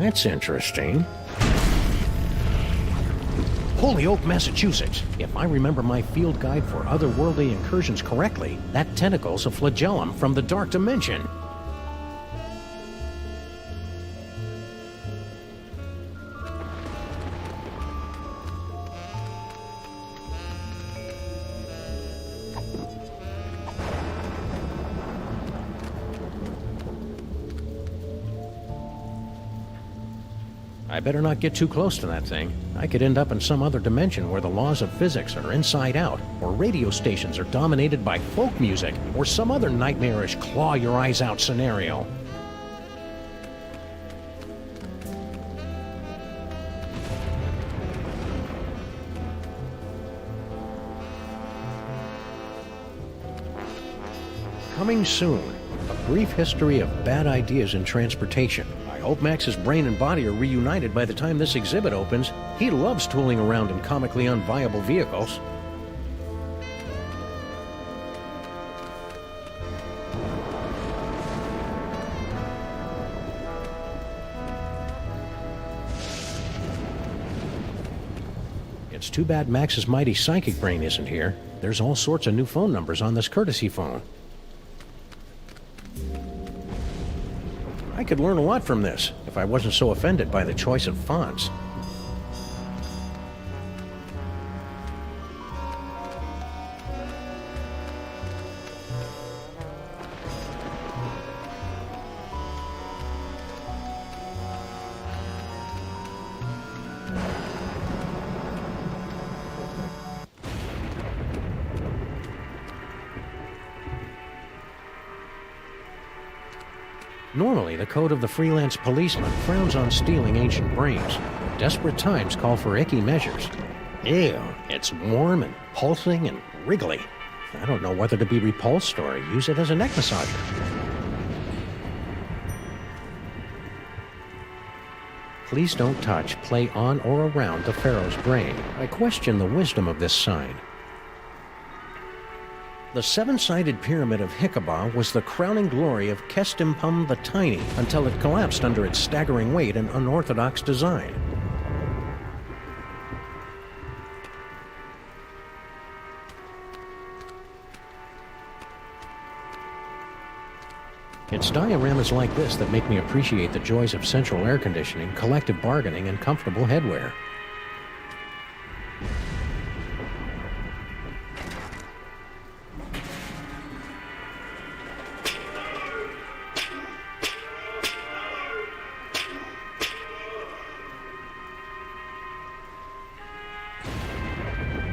That's interesting. Holyoke, Massachusetts. If I remember my field guide for otherworldly incursions correctly, that tentacle's a flagellum from the dark dimension. I better not get too close to that thing. I could end up in some other dimension where the laws of physics are inside out, or radio stations are dominated by folk music, or some other nightmarish claw your eyes out scenario. Coming soon, a brief history of bad ideas in transportation. I hope Max's brain and body are reunited by the time this exhibit opens. He loves tooling around in comically unviable vehicles. It's too bad Max's mighty psychic brain isn't here. There's all sorts of new phone numbers on this courtesy phone. I could learn a lot from this if I wasn't so offended by the choice of fonts. Normally, the code of the freelance policeman frowns on stealing ancient brains. Desperate times call for icky measures. Ew, it's warm and pulsing and wriggly. I don't know whether to be repulsed or use it as a neck massager. Please don't touch, play on or around the Pharaoh's brain. I question the wisdom of this sign. The seven-sided pyramid of Hikabah was the crowning glory of Kestimpum the Tiny until it collapsed under its staggering weight and unorthodox design. It's dioramas like this that make me appreciate the joys of central air conditioning, collective bargaining, and comfortable headwear.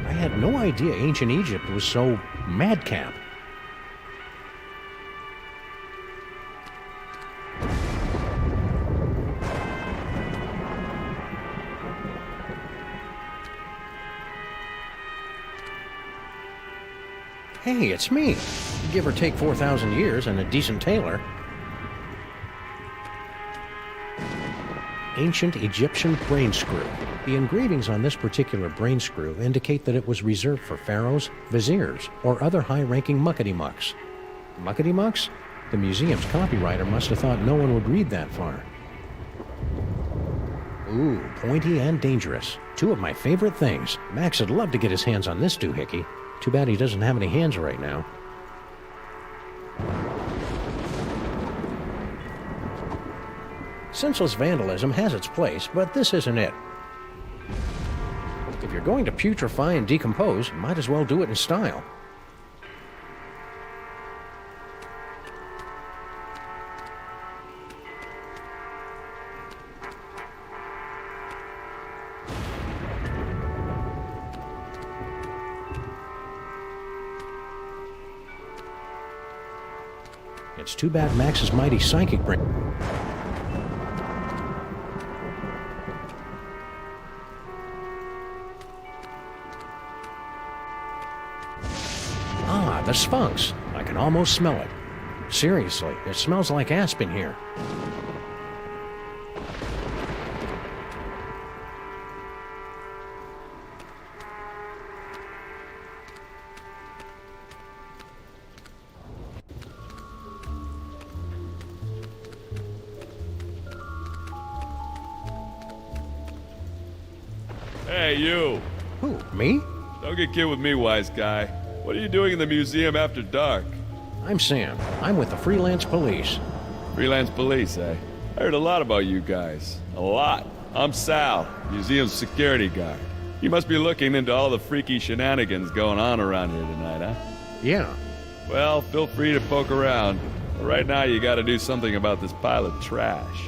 I had no idea ancient Egypt was so madcap. Hey, it's me. Give or take 4,000 years and a decent tailor. Ancient Egyptian brain screw. The engravings on this particular brain screw indicate that it was reserved for pharaohs, viziers, or other high-ranking muckety-mucks. Muckety-mucks? The museum's copywriter must have thought no one would read that far. Ooh, pointy and dangerous. Two of my favorite things. Max would love to get his hands on this doohickey. Too bad he doesn't have any hands right now. Senseless vandalism has its place, but this isn't it. If you're going to putrefy and decompose, might as well do it in style. It's too bad Max's mighty psychic brain. Ah, the Sphinx. I can almost smell it. Seriously, it smells like aspen here. Hey, you! Who, me? Don't get kid with me, wise guy. What are you doing in the museum after dark? I'm Sam. I'm with the freelance police. Freelance police, eh? I heard a lot about you guys. A lot. I'm Sal, museum's security guard. You must be looking into all the freaky shenanigans going on around here tonight, huh? Yeah. Well, feel free to poke around. But right now, you gotta do something about this pile of trash.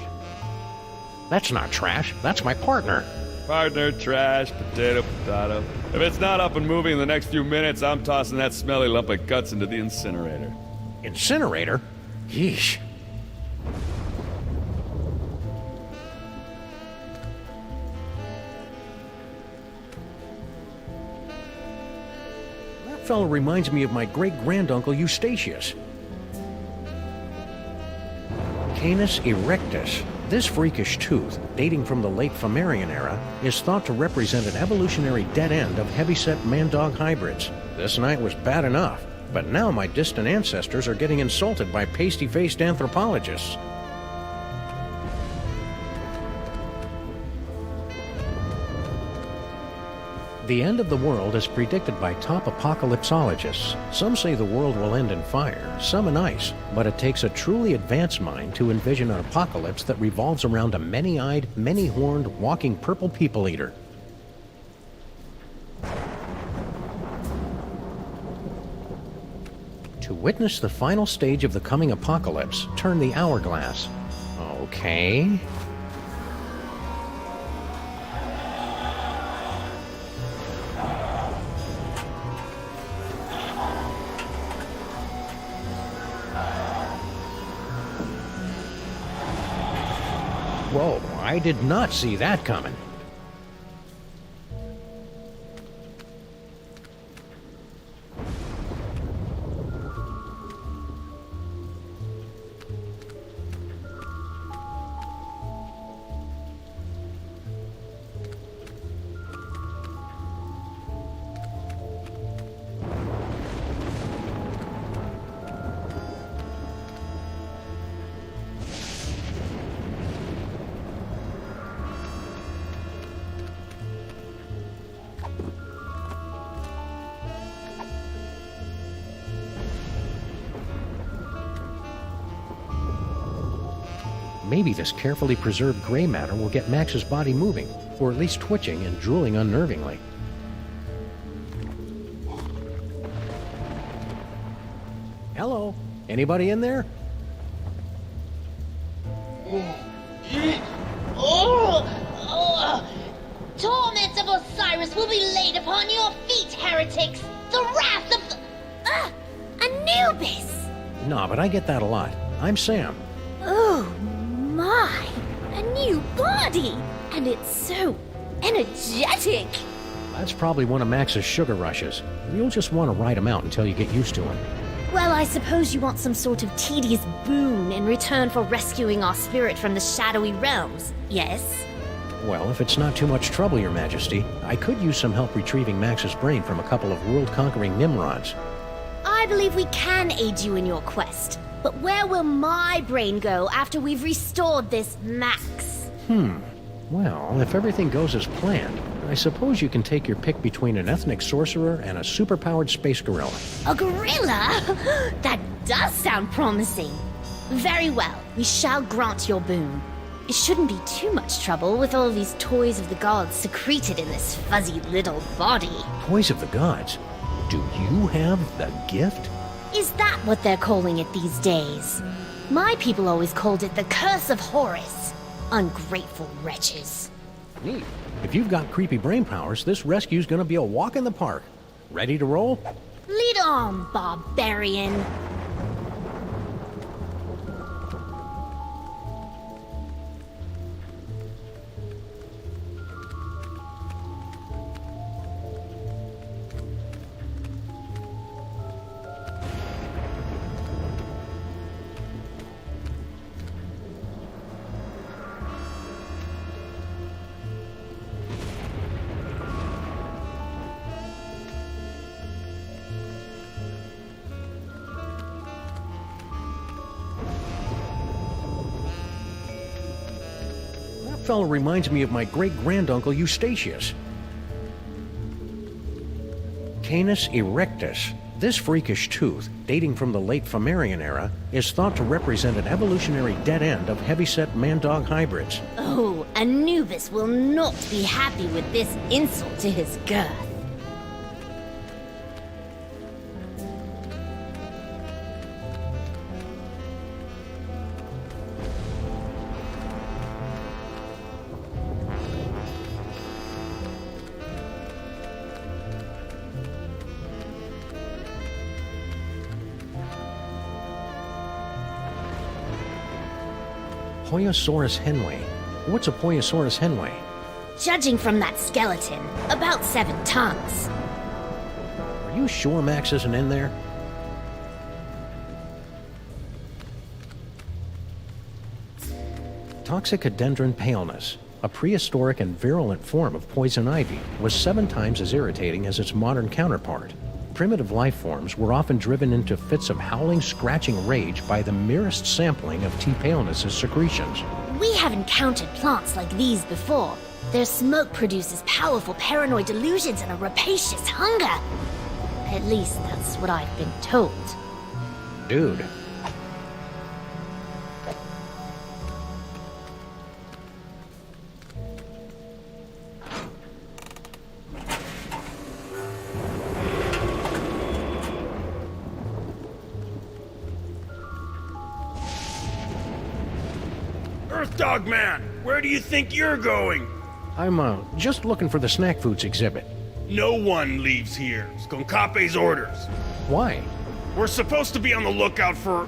That's not trash. That's my partner. Partner, trash, potato, potato. If it's not up and moving in the next few minutes, I'm tossing that smelly lump of guts into the incinerator. Incinerator? Yeesh. That fellow reminds me of my great-granduncle Eustachius. Canis erectus. This freakish tooth, dating from the late Flammarian era, is thought to represent an evolutionary dead end of heavyset man-dog hybrids. This night was bad enough, but now my distant ancestors are getting insulted by pasty-faced anthropologists. The end of the world is predicted by top apocalypsologists. Some say the world will end in fire, some in ice, but it takes a truly advanced mind to envision an apocalypse that revolves around a many-eyed, many-horned, walking purple people-eater. To witness the final stage of the coming apocalypse, turn the hourglass. Okay. Whoa, I did not see that coming. Maybe this carefully preserved gray matter will get Max's body moving, or at least twitching and drooling unnervingly. Hello? Anybody in there? Torments of Osiris will be laid upon your feet, heretics! The wrath of the... Anubis! Nah, but I get that a lot. I'm Sam. Oh my! A new body! And it's so energetic! That's probably one of Max's sugar rushes. You'll just want to ride him out until you get used to him. Well, I suppose you want some sort of tedious boon in return for rescuing our spirit from the shadowy realms, yes? Well, if it's not too much trouble, Your Majesty, I could use some help retrieving Max's brain from a couple of world-conquering Nimrods. I believe we can aid you in your quest. But where will my brain go after we've restored this Max? Well, if everything goes as planned, I suppose you can take your pick between an ethnic sorcerer and a superpowered space gorilla. A gorilla? That does sound promising. Very well, we shall grant your boon. It shouldn't be too much trouble with all these toys of the gods secreted in this fuzzy little body. Toys of the gods? Do you have the gift? Is that what they're calling it these days? My people always called it the Curse of Horus. Ungrateful wretches. Neat. If you've got creepy brain powers, this rescue's gonna be a walk in the park. Ready to roll? Lead on, barbarian. That fellow reminds me of my great-granduncle Eustachius. Canis erectus. This freakish tooth, dating from the late Phomerean era, is thought to represent an evolutionary dead end of heavyset man-dog hybrids. Oh, Anubis will not be happy with this insult to his girth. Poiosaurus henway. What's a Poiosaurus henway? Judging from that skeleton, about 7 tons. Are you sure Max isn't in there? Toxicodendron paleness, a prehistoric and virulent form of poison ivy, was 7 times as irritating as its modern counterpart. Primitive life forms were often driven into fits of howling, scratching rage by the merest sampling of T. paleness's secretions. We have encountered plants like these before. Their smoke produces powerful paranoid delusions and a rapacious hunger. At least that's what I've been told. Dude. Earthdog Man, where do you think you're going? I'm, just looking for the snack foods exhibit. No one leaves here. Skonkape's orders. Why? We're supposed to be on the lookout for,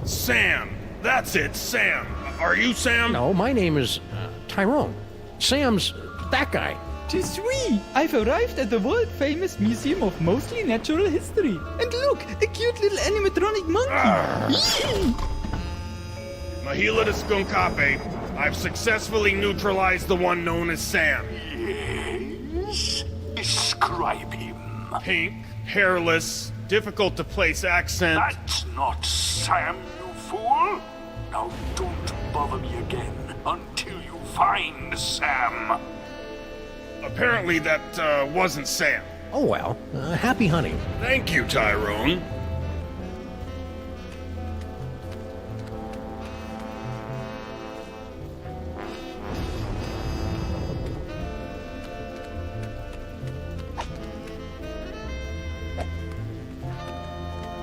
Sam. That's it, Sam. Are you Sam? No, my name is, Tyrone. Sam's that guy. Tis we! I've arrived at the world-famous Museum of Mostly Natural History. And look, a cute little animatronic monkey! Mahila to Skonkape. I've successfully neutralized the one known as Sam. Yes? Describe him. Pink, hairless, difficult to place accent. That's not Sam, you fool! Now don't bother me again until you find Sam. Apparently that, wasn't Sam. Oh well, happy hunting. Thank you, Tyrone.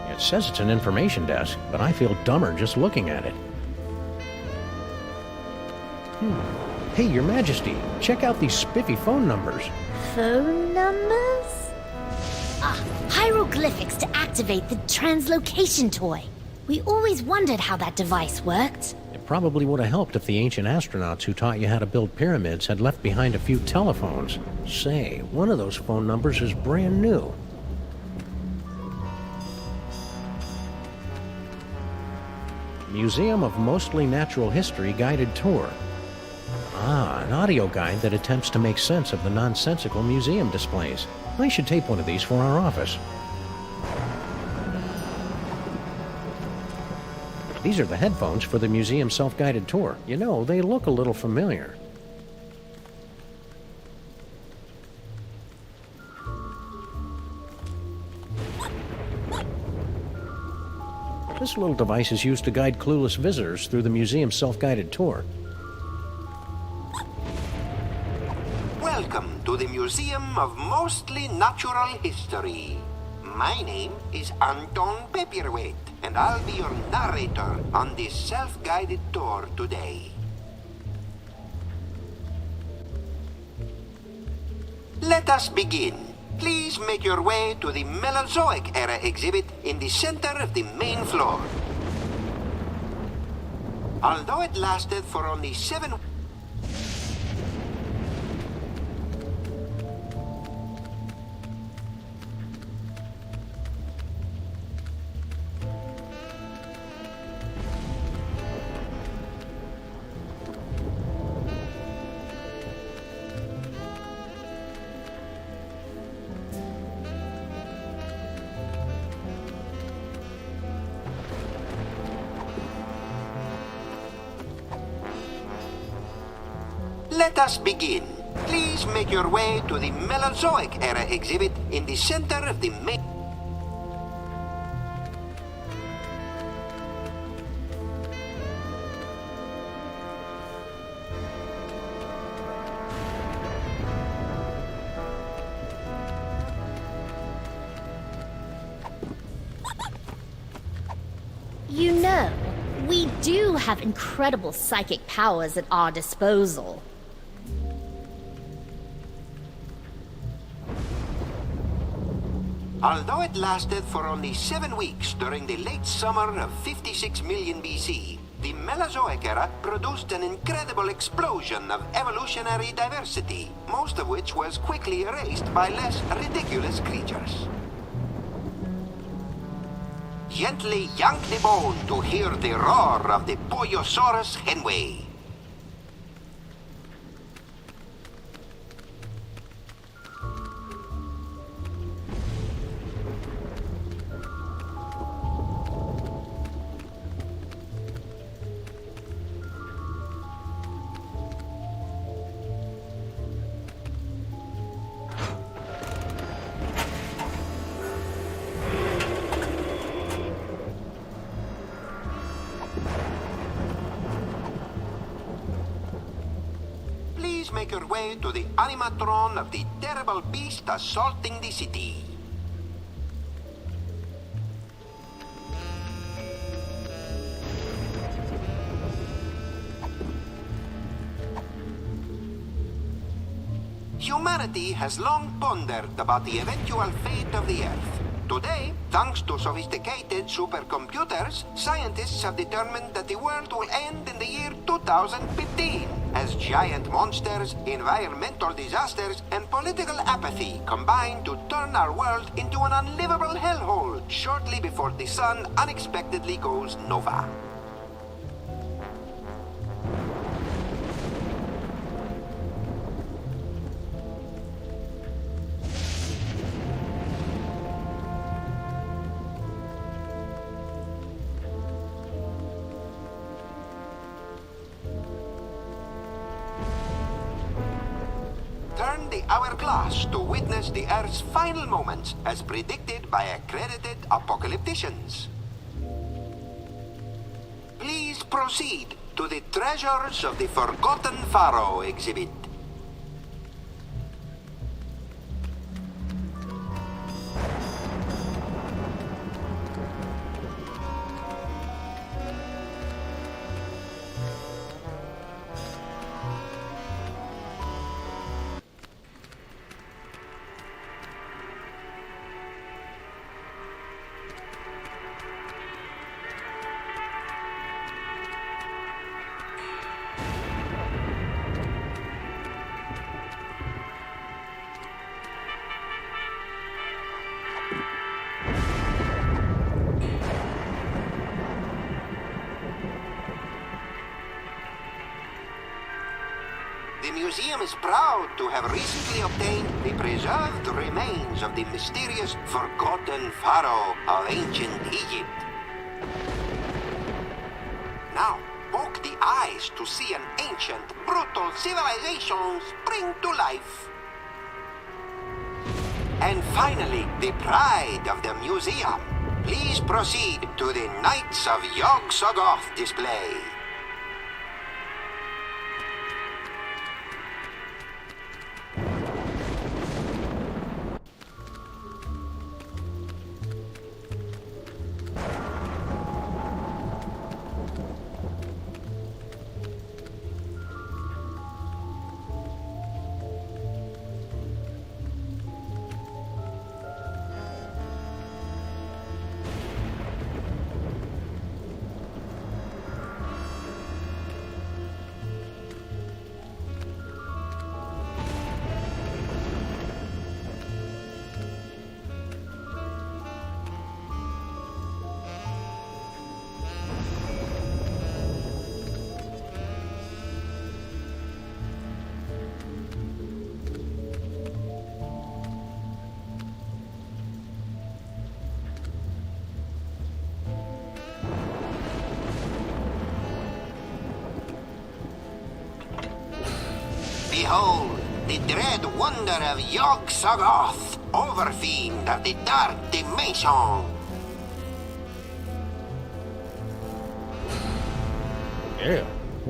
It says it's an information desk, but I feel dumber just looking at it. Hey, Your Majesty, check out these spiffy phone numbers. Phone numbers? Ah, hieroglyphics to activate the translocation toy. We always wondered how that device worked. It probably would have helped if the ancient astronauts who taught you how to build pyramids had left behind a few telephones. Say, one of those phone numbers is brand new. Museum of Mostly Natural History guided tour. Ah, an audio guide that attempts to make sense of the nonsensical museum displays. I should tape one of these for our office. These are the headphones for the museum self-guided tour. You know, they look a little familiar. This little device is used to guide clueless visitors through the museum's self-guided tour. Welcome to the Museum of Mostly Natural History. My name is Anton Paperweight, and I'll be your narrator on this self-guided tour today. Let us begin. Please make your way to the Mesozoic era exhibit in the center of the main floor. Although it lasted for only 7... Let us begin. Please make your way to the Mesozoic era exhibit in the center of the main... You know, we do have incredible psychic powers at our disposal. Although it lasted for only 7 weeks during the late summer of 56 million BC, the Mesozoic era produced an incredible explosion of evolutionary diversity, most of which was quickly erased by less ridiculous creatures. Gently yank the bone to hear the roar of the Pollosaurus henway. Make your way to the animatron of the terrible beast assaulting the city. Humanity has long pondered about the eventual fate of the Earth. Today, thanks to sophisticated supercomputers, scientists have determined that the world will end in the year 2015, as giant monsters, environmental disasters, and political apathy combine to turn our world into an unlivable hellhole shortly before the sun unexpectedly goes nova. Turn the hourglass to witness the Earth's final moments as predicted by accredited apocalypticians. Please proceed to the Treasures of the Forgotten Pharaoh exhibit. The museum is proud to have recently obtained the preserved remains of the mysterious forgotten pharaoh of ancient Egypt. Now, poke the eyes to see an ancient, brutal civilization spring to life. And finally, the pride of the museum. Please proceed to the Knights of Yog-Sothoth display. Behold, the dread wonder of Yog-Sothoth, overfiend of the dark dimension. Ew.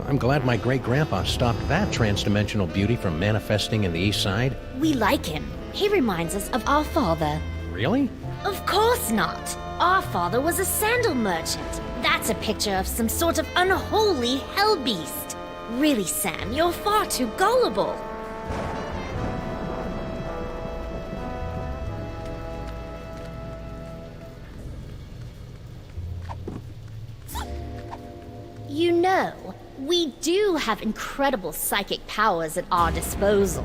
I'm glad my great-grandpa stopped that transdimensional beauty from manifesting in the East Side. We like him. He reminds us of our father. Really? Of course not. Our father was a sandal merchant. That's a picture of some sort of unholy hell beast. Really, Sam, you're far too gullible. You know, we do have incredible psychic powers at our disposal.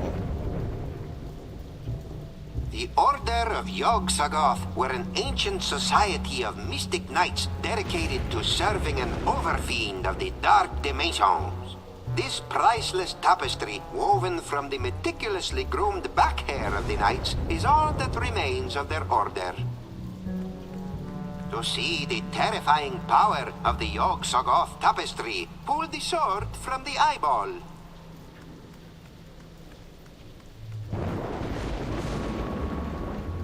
The Order of Yog-Sothoth were an ancient society of mystic knights dedicated to serving an overfiend of the dark dimensions. This priceless tapestry, woven from the meticulously groomed back hair of the knights, is all that remains of their order. To see the terrifying power of the Yog-Sothoth tapestry, pull the sword from the eyeball.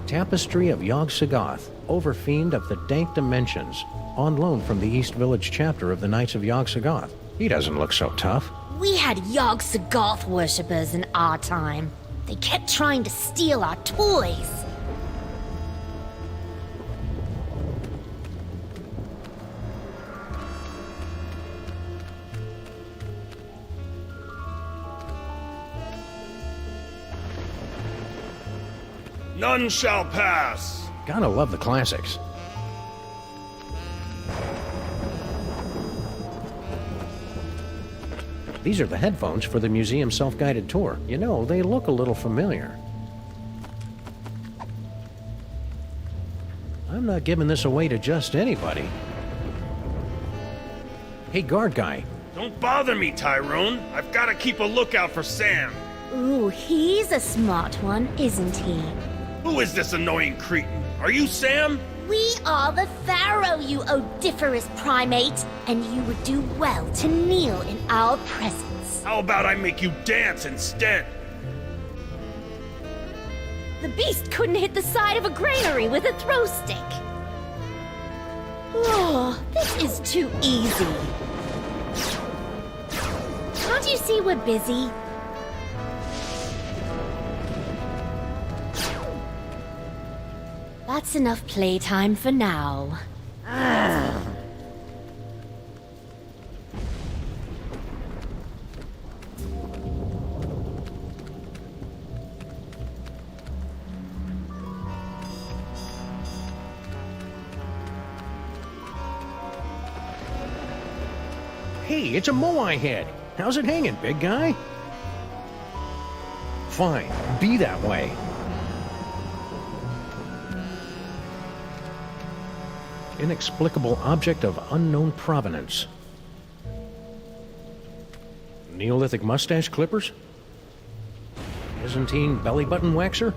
Tapestry of Yog-Sothoth, Overfiend of the Dank Dimensions, on loan from the East Village chapter of the Knights of Yog-Sothoth. He doesn't look so tough. We had Yog-Sothoth worshippers in our time. They kept trying to steal our toys. None shall pass. Gotta love the classics. These are the headphones for the museum self-guided tour. You know, they look a little familiar. I'm not giving this away to just anybody. Hey, guard guy. Don't bother me, Tyrone. I've got to keep a lookout for Sam. Ooh, he's a smart one, isn't he? Who is this annoying cretin? Are you Sam? We are the Pharaoh, you odiferous primate, and you would do well to kneel in our presence. How about I make you dance instead? The beast couldn't hit the side of a granary with a throw stick. Oh, this is too easy. Can't you see we're busy? That's enough playtime for now. Hey, it's a Moai head. How's it hanging, big guy? Fine, be that way. Inexplicable object of unknown provenance. Neolithic mustache clippers? Byzantine belly button waxer?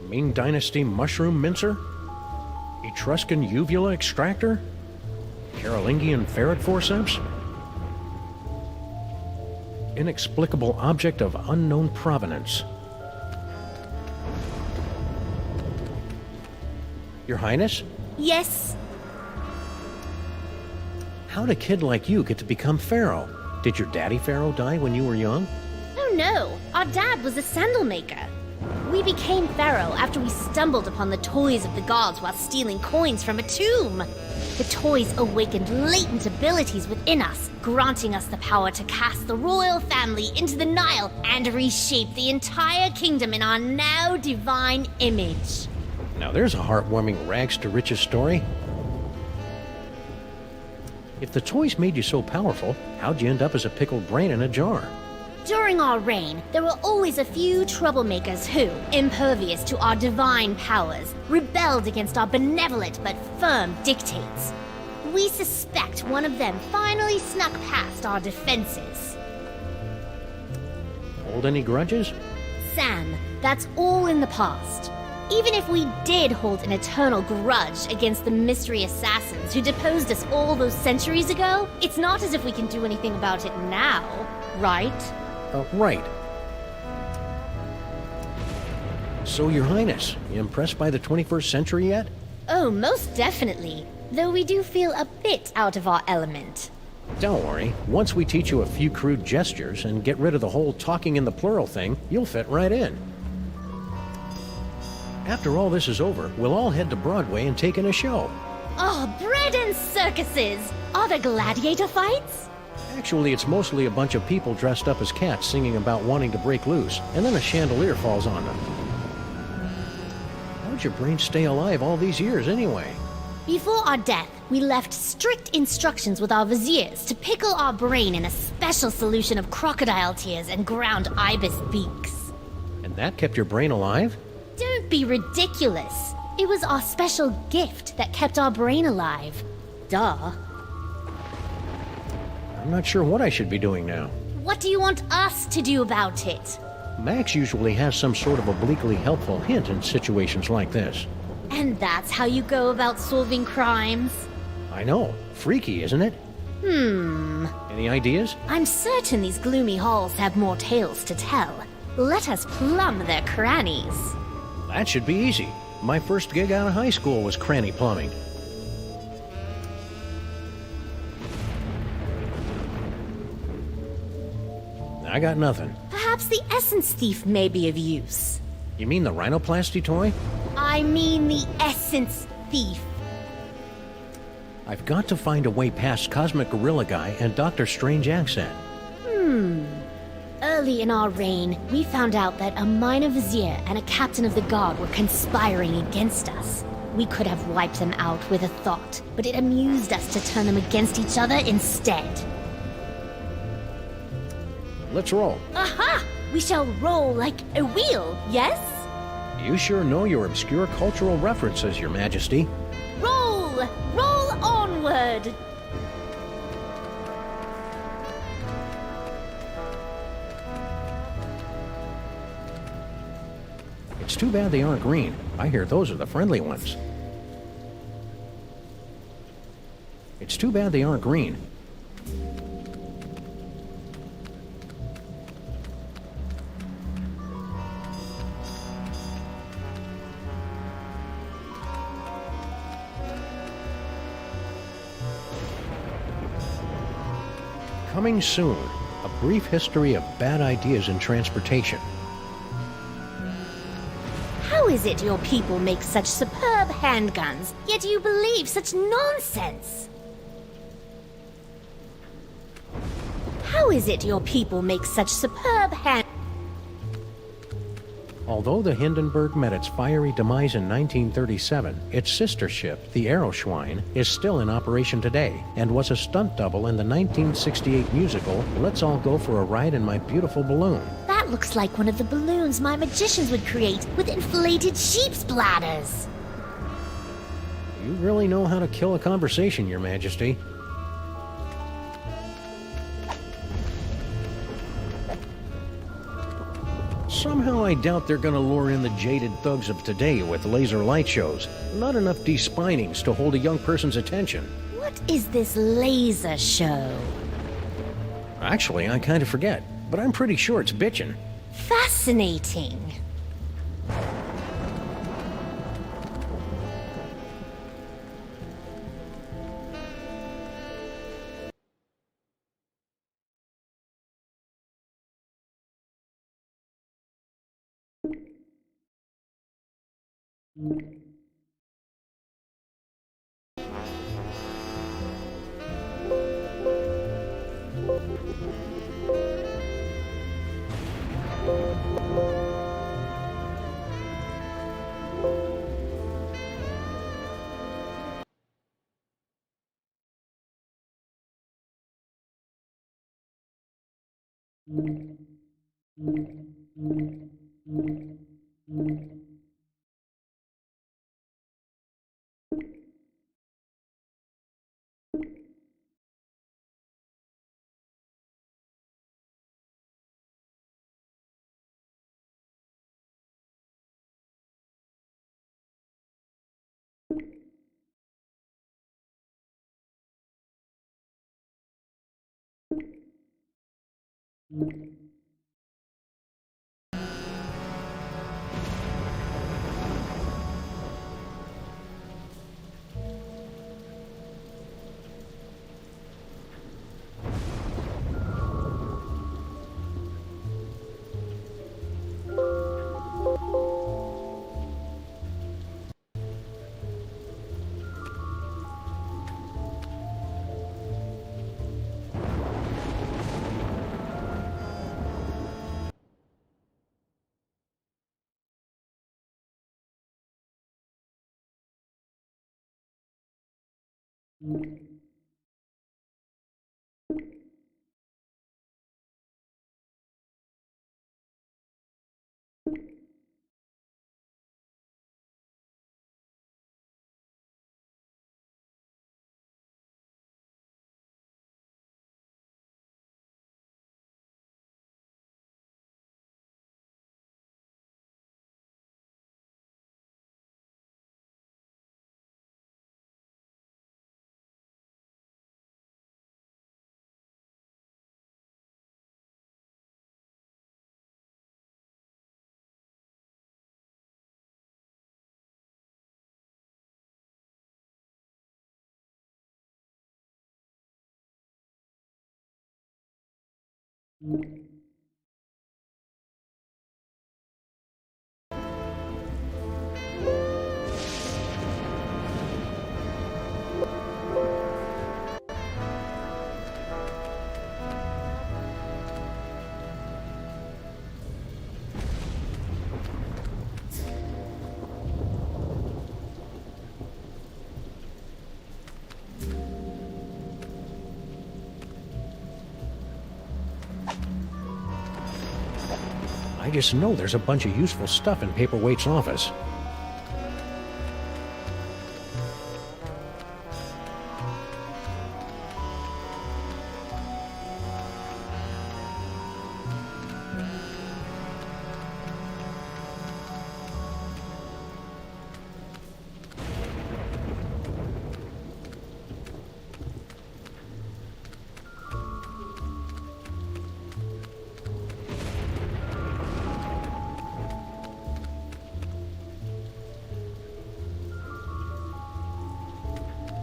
Ming Dynasty mushroom mincer? Etruscan uvula extractor? Carolingian ferret forceps? Inexplicable object of unknown provenance. Your Highness? Yes? How'd a kid like you get to become Pharaoh? Did your daddy Pharaoh die when you were young? Oh no, our dad was a sandal maker. We became Pharaoh after we stumbled upon the toys of the gods while stealing coins from a tomb. The toys awakened latent abilities within us, granting us the power to cast the royal family into the Nile and reshape the entire kingdom in our now divine image. Now there's a heartwarming rags to riches story. If the toys made you so powerful, how'd you end up as a pickled brain in a jar? During our reign, there were always a few troublemakers who, impervious to our divine powers, rebelled against our benevolent but firm dictates. We suspect one of them finally snuck past our defenses. Hold any grudges? Sam, that's all in the past. Even if we did hold an eternal grudge against the mystery assassins who deposed us all those centuries ago, it's not as if we can do anything about it now, right? Right. So, Your Highness, you impressed by the 21st century yet? Oh, most definitely. Though we do feel a bit out of our element. Don't worry. Once we teach you a few crude gestures and get rid of the whole talking in the plural thing, you'll fit right in. After all this is over, we'll all head to Broadway and take in a show. Oh, bread and circuses! Are there gladiator fights? Actually, it's mostly a bunch of people dressed up as cats singing about wanting to break loose, and then a chandelier falls on them. How'd your brain stay alive all these years anyway? Before our death, we left strict instructions with our viziers to pickle our brain in a special solution of crocodile tears and ground ibis beaks. And that kept your brain alive? Don't be ridiculous. It was our special gift that kept our brain alive. Duh. I'm not sure what I should be doing now. What do you want us to do about it? Max usually has some sort of obliquely helpful hint in situations like this. And that's how you go about solving crimes? I know. Freaky, isn't it? Any ideas? I'm certain these gloomy halls have more tales to tell. Let us plumb their crannies. That should be easy. My first gig out of high school was cranny plumbing. I got nothing. Perhaps the essence thief may be of use. You mean the rhinoplasty toy? I mean the essence thief. I've got to find a way past Cosmic Gorilla Guy and Dr. Strange Accent. Early in our reign, we found out that a minor vizier and a captain of the guard were conspiring against us. We could have wiped them out with a thought, but it amused us to turn them against each other instead. Let's roll. Aha! We shall roll like a wheel, yes? You sure know your obscure cultural references, Your Majesty. Roll! Roll onward! It's too bad they aren't green. I hear those are the friendly ones. It's too bad they aren't green. Coming soon, a brief history of bad ideas in transportation. How is it your people make such superb handguns, yet you believe such nonsense? How is it your people make such superb hand... Although the Hindenburg met its fiery demise in 1937, its sister ship, the Aeroschwein, is still in operation today and was a stunt double in the 1968 musical Let's All Go for a Ride in My Beautiful Balloon. That looks like one of the balloons my magicians would create with inflated sheep's bladders. You really know how to kill a conversation, Your Majesty. Somehow I doubt they're gonna lure in the jaded thugs of today with laser light shows. Not enough despinings to hold a young person's attention. What is this laser show? Actually, I kind of forget, but I'm pretty sure it's bitchin'. Fascinating. I just know there's a bunch of useful stuff in Paperweight's office.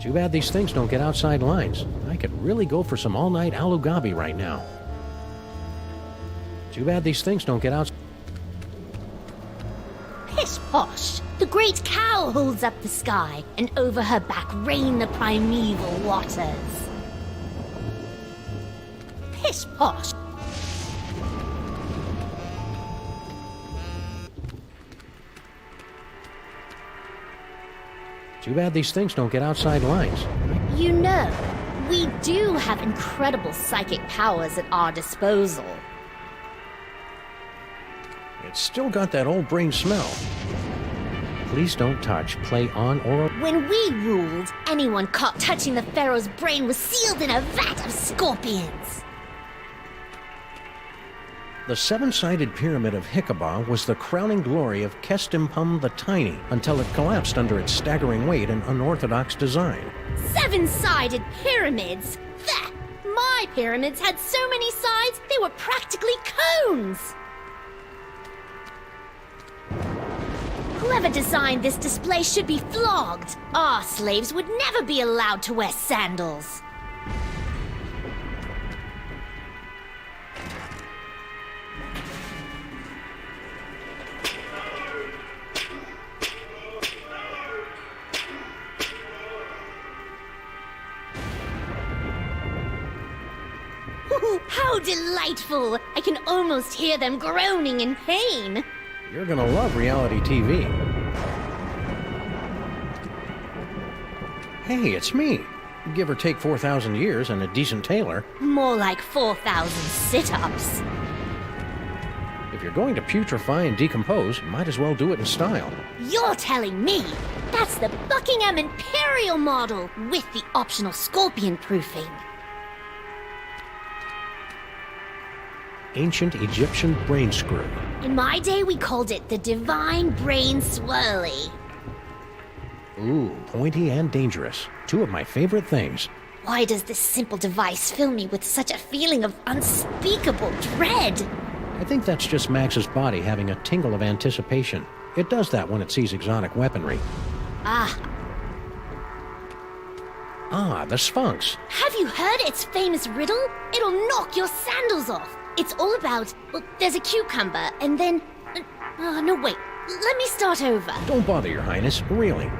Too bad these things don't get outside lines. I could really go for some all-night alugabi right now. Too bad these things don't get out. Pish posh! The great cow holds up the sky, and over her back rain the primeval waters. Pish posh! Too bad these things don't get outside lines. You know, we do have incredible psychic powers at our disposal. It's still got that old brain smell. Please don't touch, play on, or... When we ruled, anyone caught touching the Pharaoh's brain was sealed in a vat of scorpions. The seven-sided pyramid of Hikabah was the crowning glory of Kestimpum the Tiny until it collapsed under its staggering weight and unorthodox design. Seven-sided pyramids! That! My pyramids had so many sides, they were practically cones! Whoever designed this display should be flogged. Our slaves would never be allowed to wear sandals. How delightful! I can almost hear them groaning in pain. You're gonna love reality TV. Hey, it's me. Give or take 4,000 years and a decent tailor. More like 4,000 sit-ups. If you're going to putrefy and decompose, you might as well do it in style. You're telling me that's the Buckingham Imperial model with the optional scorpion proofing. Ancient Egyptian brain screw. In my day, we called it the Divine Brain Swirly. Ooh, pointy and dangerous. Two of my favorite things. Why does this simple device fill me with such a feeling of unspeakable dread? I think that's just Max's body having a tingle of anticipation. It does that when it sees exotic weaponry. Ah, The Sphinx. have you heard its famous riddle? It'll knock your sandals off. It's all about, well, there's a cucumber, and then... no, wait. Let me start over. Don't bother, Your Highness. Really.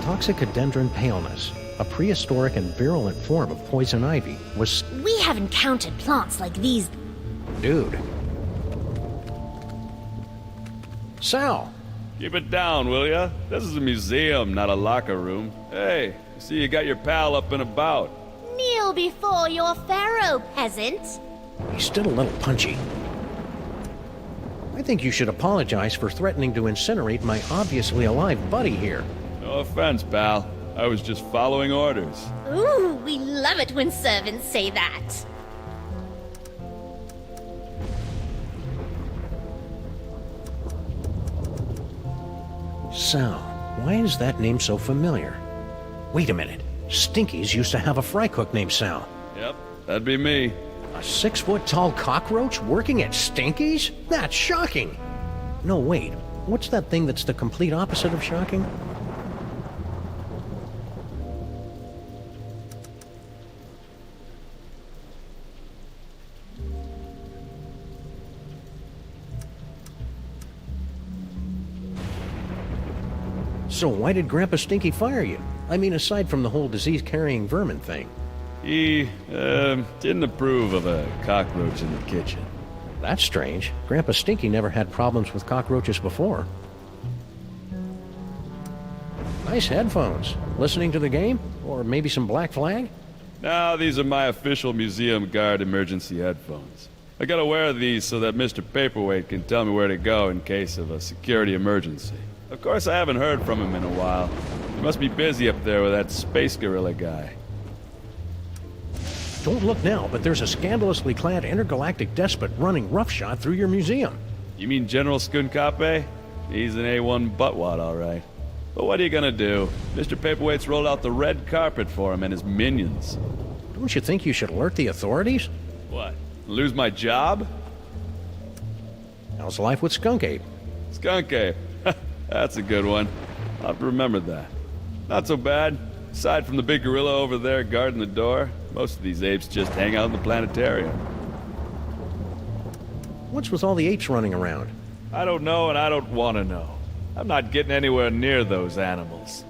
Toxicodendron paleness, a prehistoric and virulent form of poison ivy, was... We have encountered plants like these. Dude. Sal! Keep it down, will ya? This is a museum, not a locker room. Hey, I see you got your pal up and about. Kneel before your pharaoh, peasant. He's still a little punchy. I think you should apologize for threatening to incinerate my obviously alive buddy here. No offense, pal. I was just following orders. Ooh, we love it when servants say that. Sal, why is that name so familiar? Wait a minute. Stinkies used to have a fry cook named Sal. Yep, that'd be me. A 6-foot-tall cockroach working at Stinkies? That's shocking! No, wait. What's that thing that's the complete opposite of shocking? So why did Grandpa Stinky fire you? I mean, aside from the whole disease-carrying vermin thing. He, didn't approve of a cockroach in the kitchen. That's strange. Grandpa Stinky never had problems with cockroaches before. Nice headphones. Listening to the game? Or maybe some Black Flag? No, these are my official museum guard emergency headphones. I gotta wear these so that Mr. Paperweight can tell me where to go in case of a security emergency. Of course, I haven't heard from him in a while. He must be busy up there with that space gorilla guy. Don't look now, but there's a scandalously clad intergalactic despot running roughshod through your museum. You mean General Skunkape? He's an A1 buttwad, all right. But what are you gonna do? Mr. Paperweight's rolled out the red carpet for him and his minions. Don't you think you should alert the authorities? What? Lose my job? How's life with Skunk Ape? Skunk Ape. That's a good one. I'll have to remember that. Not so bad. Aside from the big gorilla over there guarding the door, most of these apes just hang out in the planetarium. What's with all the apes running around? I don't know and I don't want to know. I'm not getting anywhere near those animals.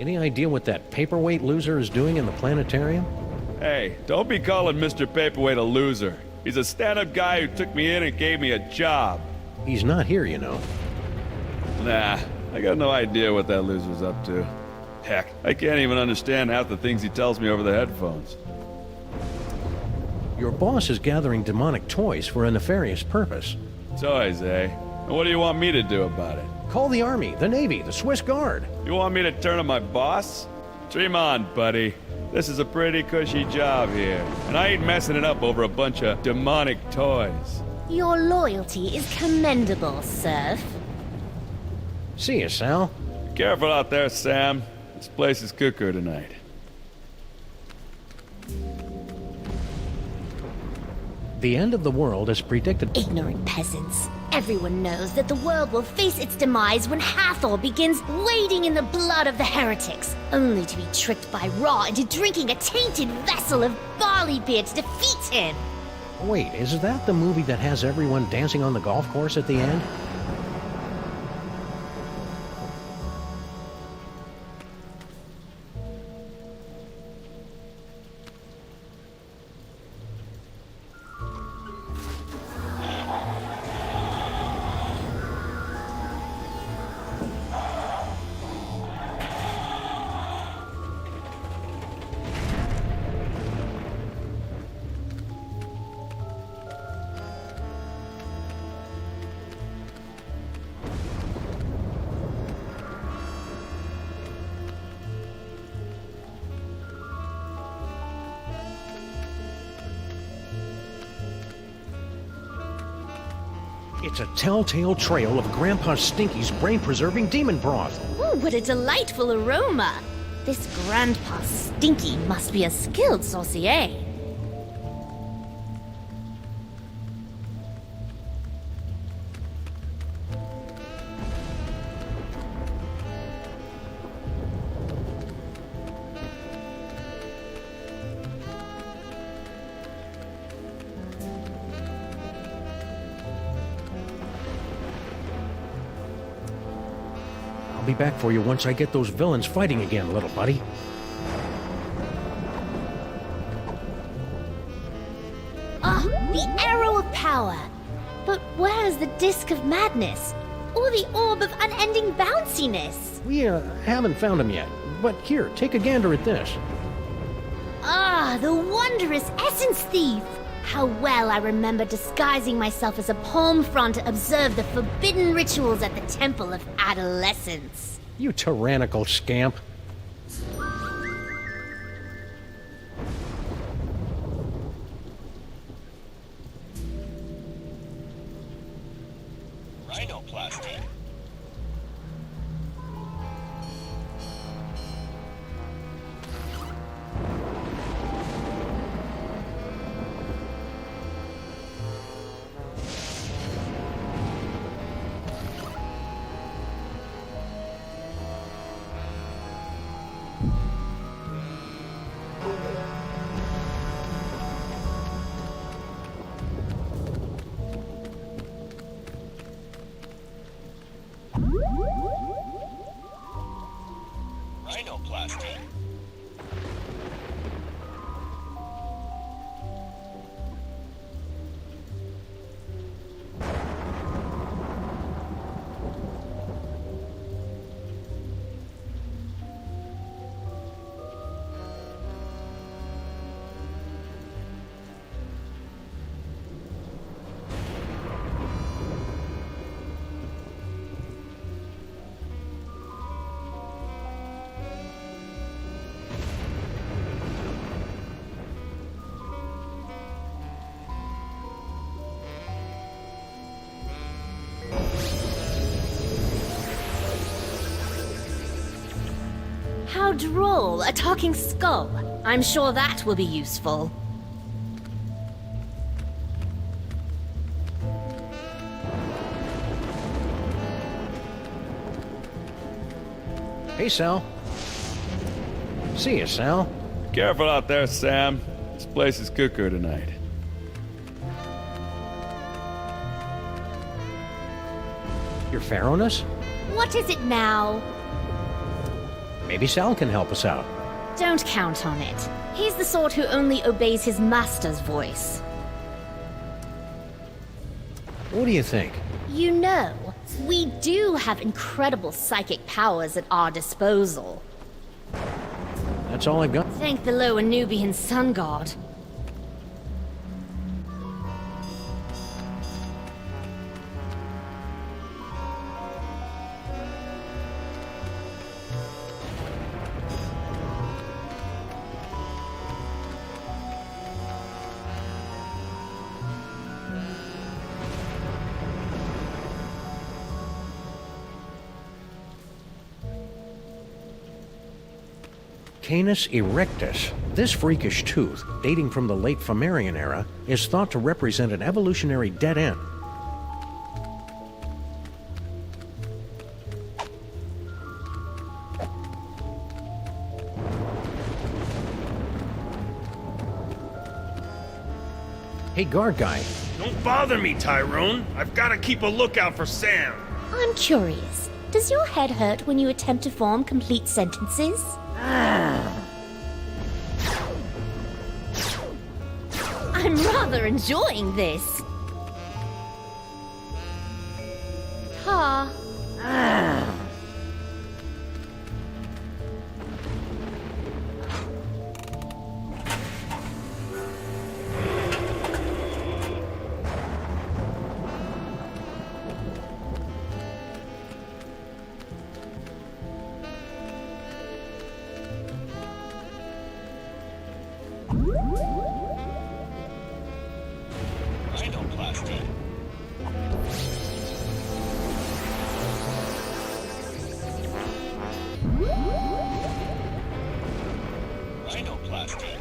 Any idea what that paperweight loser is doing in the planetarium? Hey, don't be calling Mr. Paperweight a loser. He's a stand-up guy who took me in and gave me a job. He's not here, you know. Nah, I got no idea what that loser's up to. Heck, I can't even understand half the things he tells me over the headphones. Your boss is gathering demonic toys for a nefarious purpose. Toys, eh? And what do you want me to do about it? Call the Army, the Navy, the Swiss Guard. You want me to turn on my boss? Dream on, buddy. This is a pretty cushy job here, and I ain't messing it up over a bunch of demonic toys. Your loyalty is commendable, Serf. See you, Sal. Be careful out there, Sam. This place is cuckoo tonight. The end of the world is predicted. Ignorant peasants. Everyone knows that the world will face its demise when Hathor begins wading in the blood of the heretics, only to be tricked by Ra into drinking a tainted vessel of barley beer to defeat him. Wait, is that the movie that has everyone dancing on the golf course at the end? It's a telltale trail of Grandpa Stinky's brain-preserving demon broth. Ooh, what a delightful aroma! This Grandpa Stinky must be a skilled sorcier. I'll be back for you once I get those villains fighting again, little buddy. Ah, the Arrow of Power! But where is the Disc of Madness? Or the Orb of Unending Bounciness? We haven't found them yet, but here, take a gander at this. Ah, the wondrous Essence Thief! How well I remember disguising myself as a palm frond to observe the forbidden rituals at the Temple of Adolescence. You tyrannical scamp. Rhinoplasty. Rhinoplasty. How droll, a talking skull. I'm sure that will be useful. Hey, Sal. See ya, Sal. Careful out there, Sam. This place is cuckoo tonight. You're Pharaohness? What is it now? Maybe Sal can help us out. Don't count on it. He's the sort who only obeys his master's voice. What do you think? You know, we do have incredible psychic powers at our disposal. That's all I've got. Thank the lower Nubian sun god. Canis erectus. This freakish tooth, dating from the late Phoenician era, is thought to represent an evolutionary dead end. Hey, guard guy. Don't bother me, Tyrone. I've got to keep a lookout for Sam. I'm curious. Does your head hurt when you attempt to form complete sentences? I'm rather enjoying this. Ha. Rhinoplasty. Rhinoplasty.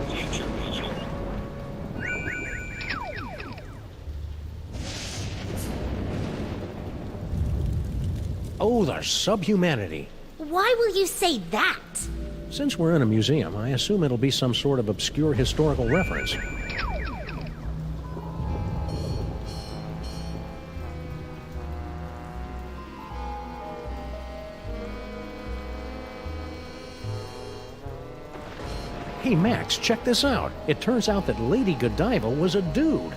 Future vision. Oh, the subhumanity. Why will you say that? Since we're in a museum, I assume it'll be some sort of obscure historical reference. Hey Max, check this out. It turns out that Lady Godiva was a dude.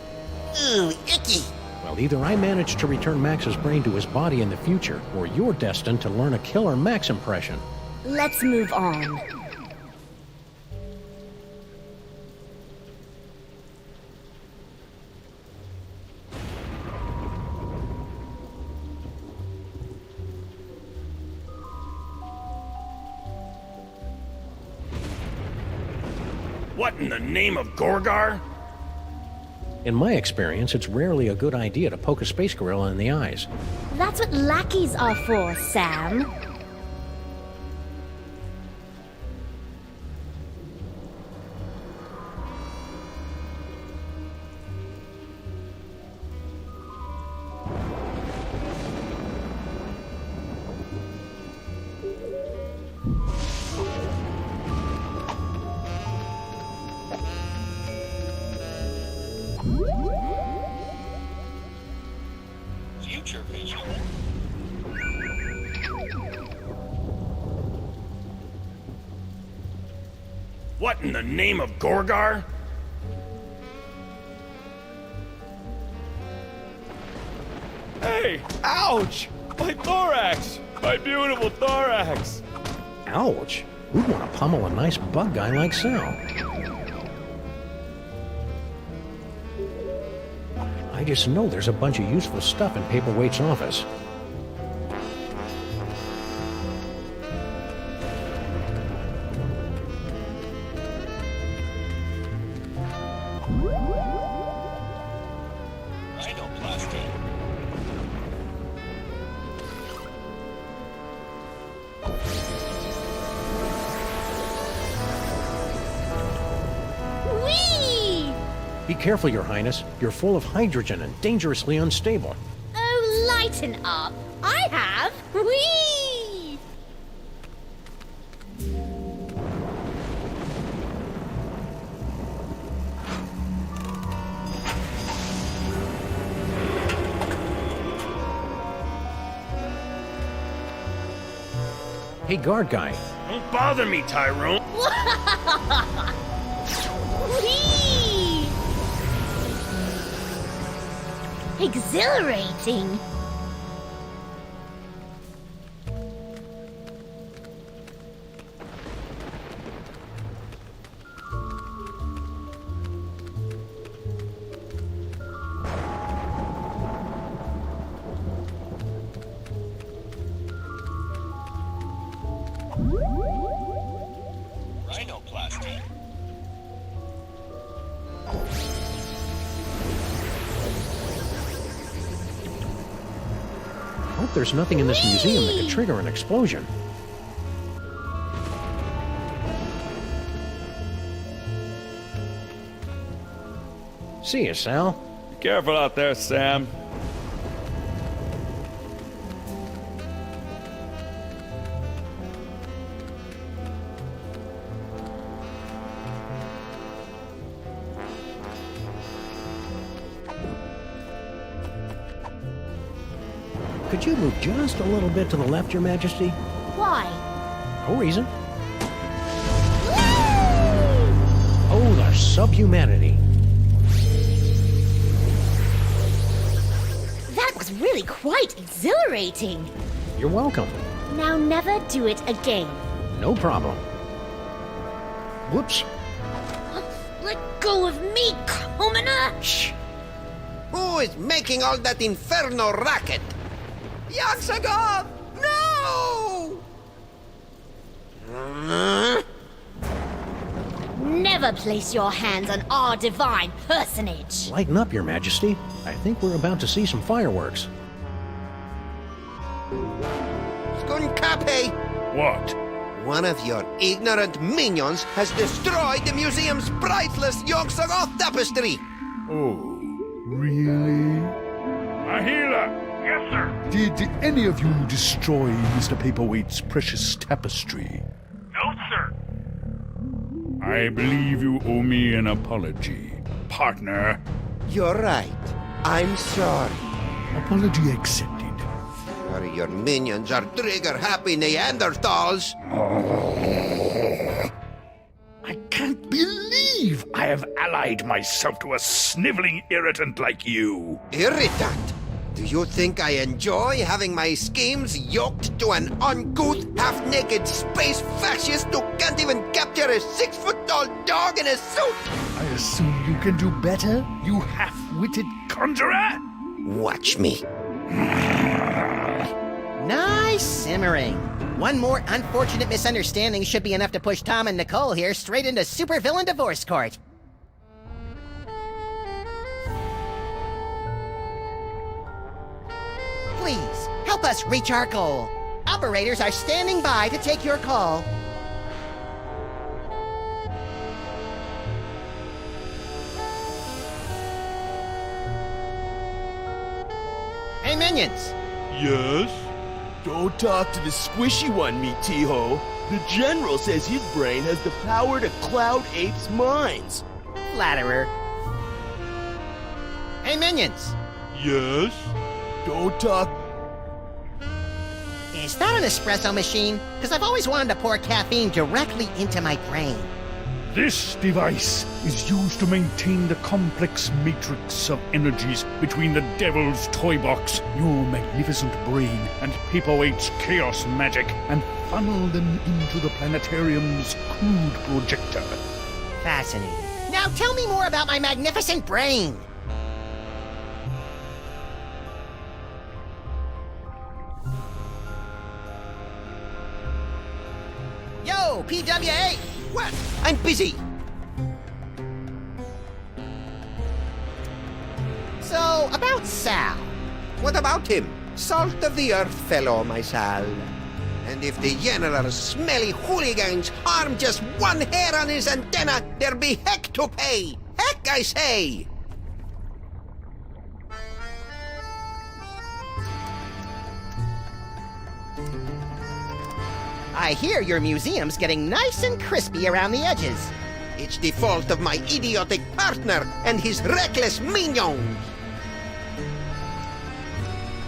Ooh, icky. Well, either I managed to return Max's brain to his body in the future, or you're destined to learn a killer Max impression. Let's move on. What in the name of Gorgar? In my experience, it's rarely a good idea to poke a space gorilla in the eyes. That's what lackeys are for, Sam. Future vision. What in the name of Gorgar? Hey! Ouch! My thorax! My beautiful thorax! Ouch! Who'd want to pummel a nice bug guy like Sal? I just know there's a bunch of useful stuff in Paperweight's office. Rhinoplasty. Whee! Be careful, Your Highness. You're full of hydrogen and dangerously unstable. Oh, lighten up. I have. Whee! Hey, guard guy. Don't bother me, Tyrone. Whee! Exhilarating. Rhinoplasty. Hope there's nothing in this museum that could trigger an explosion. See ya, Sal. Be careful out there, Sam. Could you move just a little bit to the left, Your Majesty? Why? No reason. Oh, the subhumanity. That was really quite exhilarating. You're welcome. Now never do it again. No problem. Whoops. Let go of me, commoner! Shh. Who is making all that inferno racket? Yaxagov! No! Never place your hands on our divine personage. Lighten up, Your Majesty. I think we're about to see some fireworks. Skunkape! What? One of your ignorant minions has destroyed the museum's priceless Yaxagov tapestry! Oh, really? Mahila! Yes, sir. Did any of you destroy Mr. Paperweight's precious tapestry? No, sir. I believe you owe me an apology, partner. You're right. I'm sorry. Apology accepted. Sorry, your minions are trigger-happy Neanderthals. I can't believe I have allied myself to a sniveling irritant like you. Irritant? Do you think I enjoy having my schemes yoked to an uncouth, half-naked space fascist who can't even capture a 6-foot-tall dog in a suit? I assume you can do better, you half-witted Conjurer! Watch me. Nice simmering. One more unfortunate misunderstanding should be enough to push Tom and Nicole here straight into supervillain divorce court. Please, help us reach our goal. Operators are standing by to take your call. Hey, minions! Yes? Don't talk to the squishy one, me T-Ho. The General says his brain has the power to cloud apes' minds. Flatterer. Hey, minions! Yes? Don't talk... Is that an espresso machine? Because I've always wanted to pour caffeine directly into my brain. This device is used to maintain the complex matrix of energies between the Devil's Toy Box, your magnificent brain, and Paperweight's chaos magic, and funnel them into the planetarium's crude projector. Fascinating. Now tell me more about my magnificent brain. Yo, PWA! What? I'm busy. So, about Sal. What about him? Salt of the earth fellow, my Sal. And if the General's smelly hooligans harm just one hair on his antenna, there'll be heck to pay. Heck, I say! I hear your museum's getting nice and crispy around the edges. It's the fault of my idiotic partner and his reckless minions.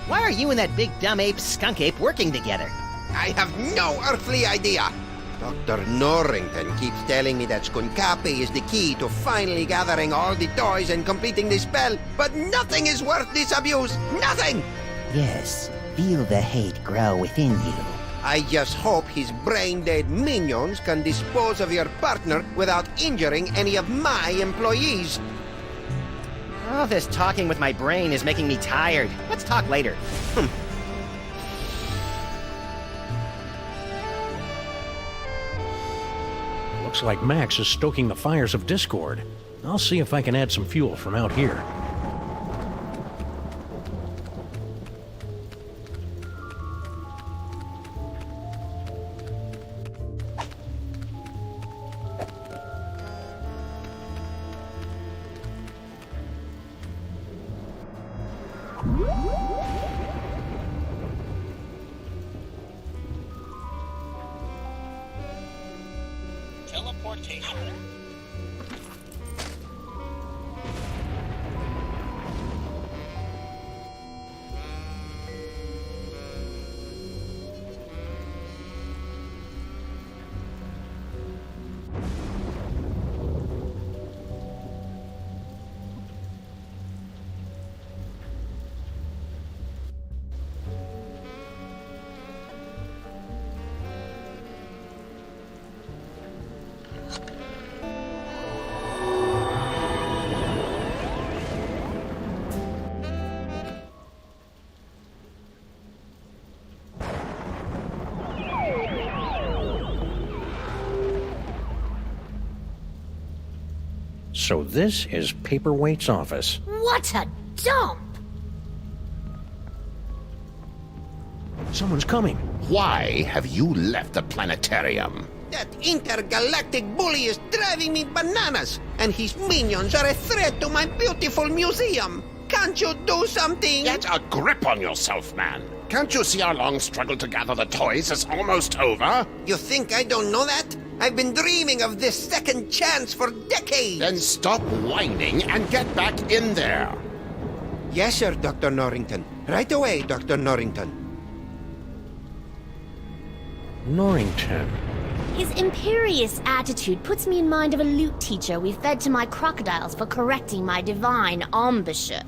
Why are you and that big dumb ape skunk ape working together? I have no earthly idea. Dr. Norrington keeps telling me that Skunkapi is the key to finally gathering all the toys and completing the spell, but nothing is worth this abuse. Nothing! Yes, feel the hate grow within you. I just hope his brain-dead minions can dispose of your partner without injuring any of my employees. Oh, this talking with my brain is making me tired. Let's talk later. Looks like Max is stoking the fires of discord. I'll see if I can add some fuel from out here. Teleportation. So this is Paperweight's office. What a dump! Someone's coming. Why have you left the planetarium? That intergalactic bully is driving me bananas, and his minions are a threat to my beautiful museum. Can't you do something? Get a grip on yourself, man. Can't you see our long struggle to gather the toys is almost over? You think I don't know that? I've been dreaming of this second chance for decades. Then stop whining and get back in there. Yes, sir, Dr. Norrington. Right away, Dr. Norrington. Norrington. His imperious attitude puts me in mind of a lute teacher we fed to my crocodiles for correcting my divine embouchure.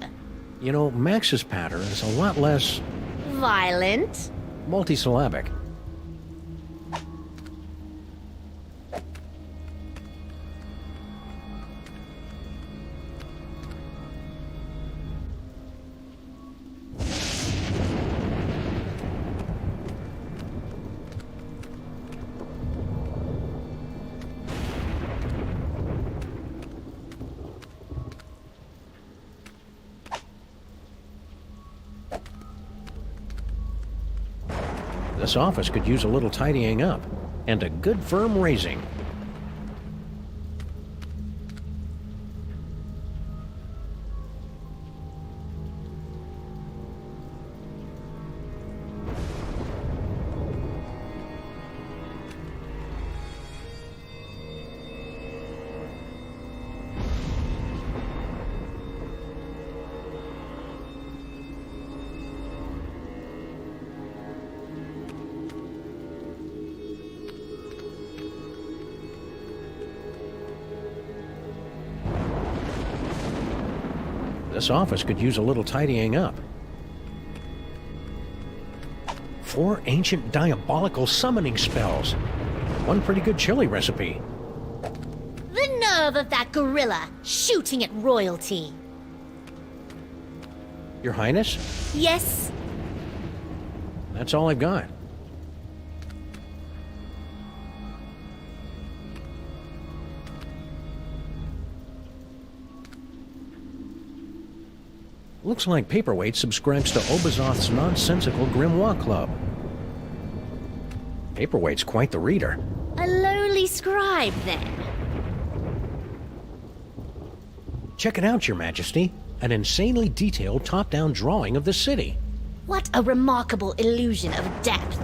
You know, Max's patter is a lot less Violent? multisyllabic. This office could use a little tidying up, and a good firm raising. This office could use a little tidying up. 4 ancient diabolical summoning spells. One pretty good chili recipe. The nerve of that gorilla, shooting at royalty. Your Highness, Yes, that's all I've got. Looks like Paperweight subscribes to Obazoth's nonsensical Grimoire Club. Paperweight's quite the reader. a lowly scribe then. Check it out, Your Majesty. An insanely detailed top-down drawing of the city. What a remarkable illusion of depth.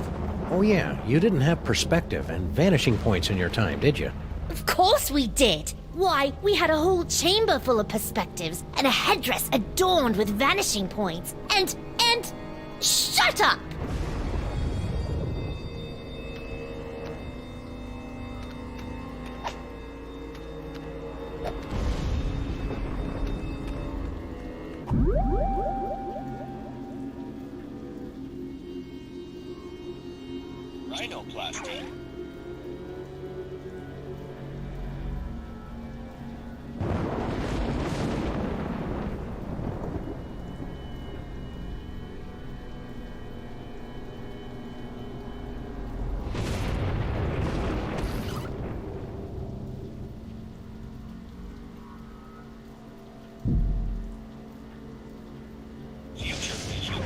Oh yeah, you didn't have perspective and vanishing points in your time, did you? Of course we did. Why, we had a whole chamber full of perspectives and a headdress adorned with vanishing points. And... shut up! Rhinoplasty. Future vision.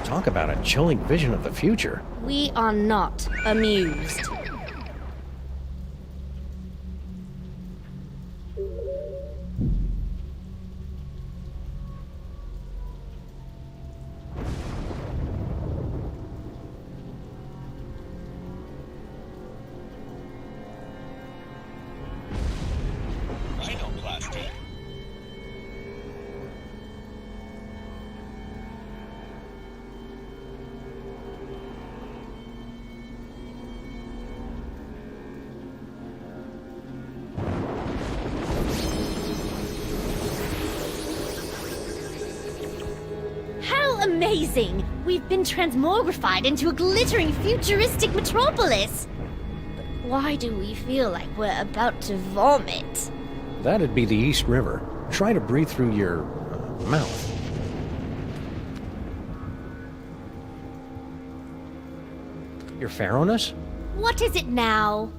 Talk about a chilling vision of the future. We are not amused. Rhinoplasty. How amazing! We've been transmogrified into a glittering futuristic metropolis! But why do we feel like we're about to vomit? That'd be the East River. Try to breathe through your mouth. Your pharaohness? What is it now?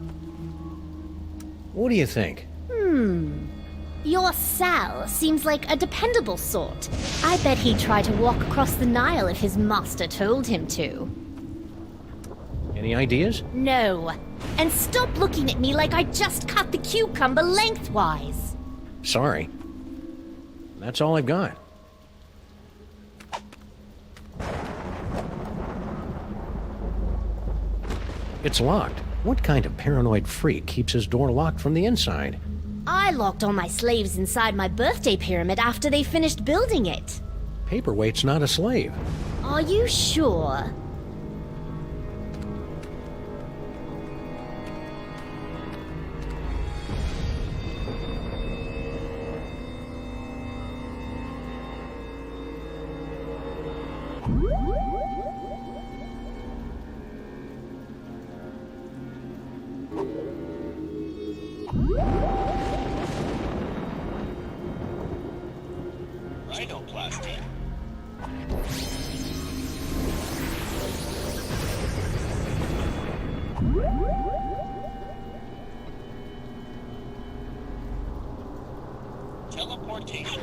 What do you think? Your Sal seems like a dependable sort. I bet he'd try to walk across the Nile if his master told him to. Any ideas? No. And stop looking at me like I just cut the cucumber lengthwise. Sorry. That's all I've got. It's locked. What kind of paranoid freak keeps his door locked from the inside? I locked all my slaves inside my birthday pyramid after they finished building it. Paperweight's not a slave. Are you sure? Rhinoplasty. Teleportation.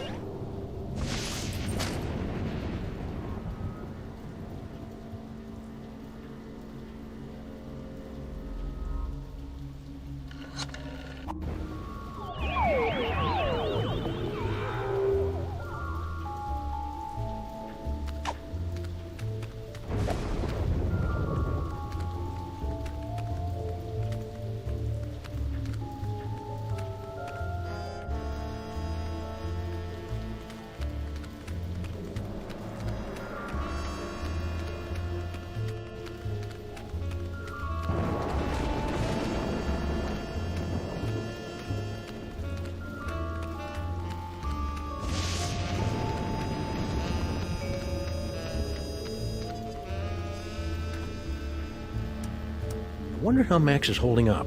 I wonder how Max is holding up.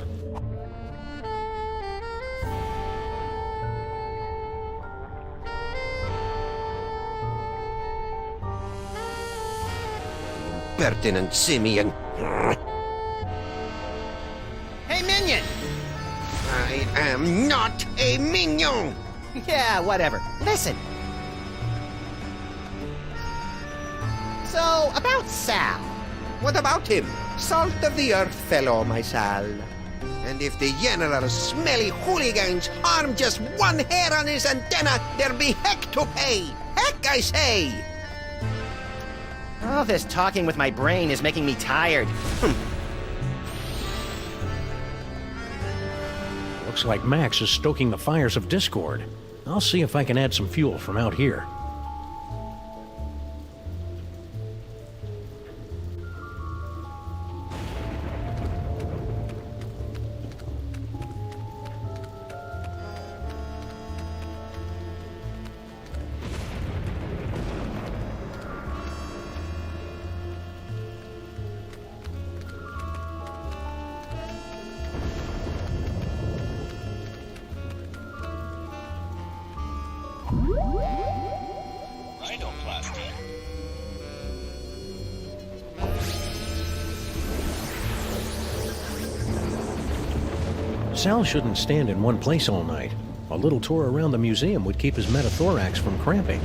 Impertinent simian. Hey, minion! I am not a minion! Yeah, whatever. Listen. So, about Sal. What about him? Salt of the earth fellow, my Sal. And if the general smelly hooligans harm just one hair on his antenna, there'll be heck to pay. Heck, I say! All this talking with my brain is making me tired. Looks like Max is stoking the fires of discord. I'll see if I can add some fuel from out here. Rhinoplasty. Sal shouldn't stand in one place all night. A little tour around the museum would keep his metathorax from cramping.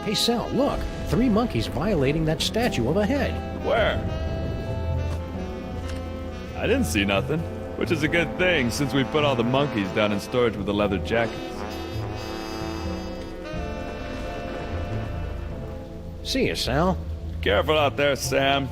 Hey Sal, look! 3 monkeys violating that statue of a head. Where? I didn't see nothing, which is a good thing since we put all the monkeys down in storage with the leather jackets. See ya, Sal. Careful out there, Sam.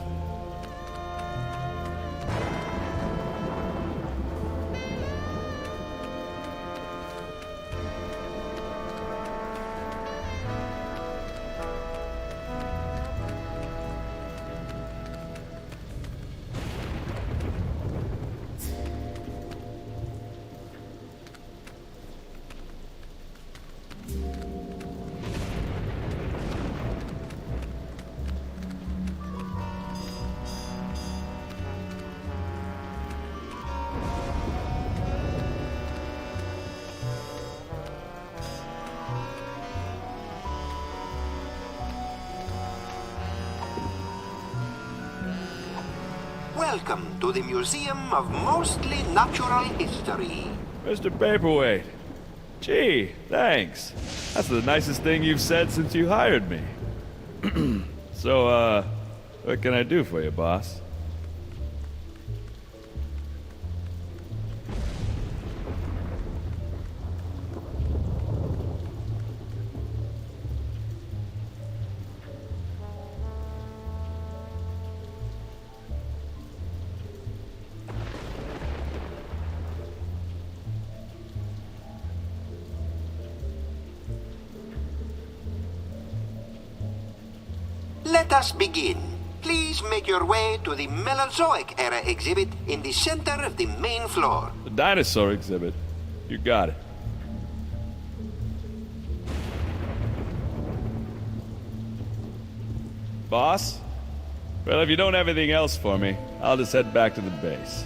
welcome to the Museum of Mostly Natural History. Mr. Paperweight. Gee, thanks. That's the nicest thing you've said since you hired me. So, what can I do for you, boss? Let us begin. Please make your way to the Mesozoic era exhibit in the center of the main floor. The dinosaur exhibit. You got it. Boss? Well, if you don't have anything else for me, I'll just head back to the base.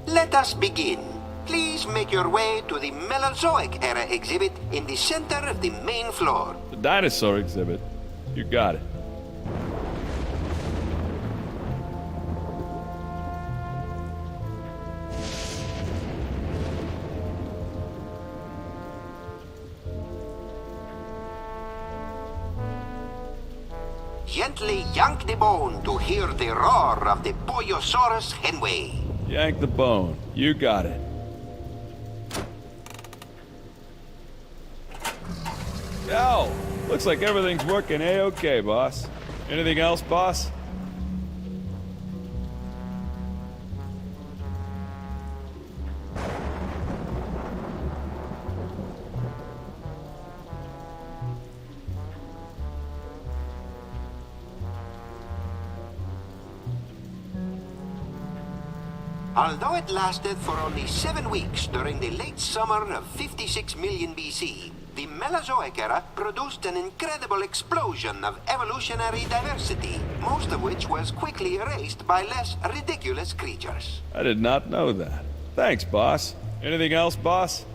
Let us begin. Please make your way to the Mesozoic era exhibit in the center of the main floor. The dinosaur exhibit. You got it. Gently yank the bone to hear the roar of the Poyosaurus henway. Yank the bone. You got it. Yo! Looks like everything's working A-okay, boss. Anything else, boss? Although it lasted for only 7 weeks during the late summer of 56 million BC, the Mesozoic era produced an incredible explosion of evolutionary diversity, most of which was quickly erased by less ridiculous creatures. I did not know that. Thanks, boss. Anything else, boss?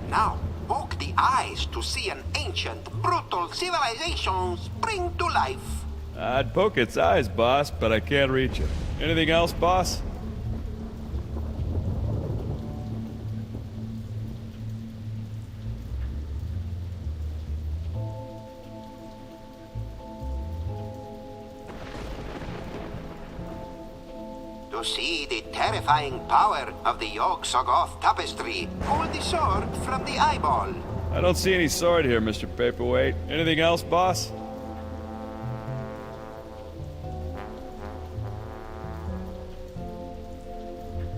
Now, poke the eyes to see an ancient, brutal civilization spring to life. I'd poke its eyes, boss, but I can't reach it. Anything else, boss? To see the terrifying power of the Yog-Sothoth tapestry, pull the sword from the eyeball. I don't see any sword here, Mr. Paperweight. Anything else, boss?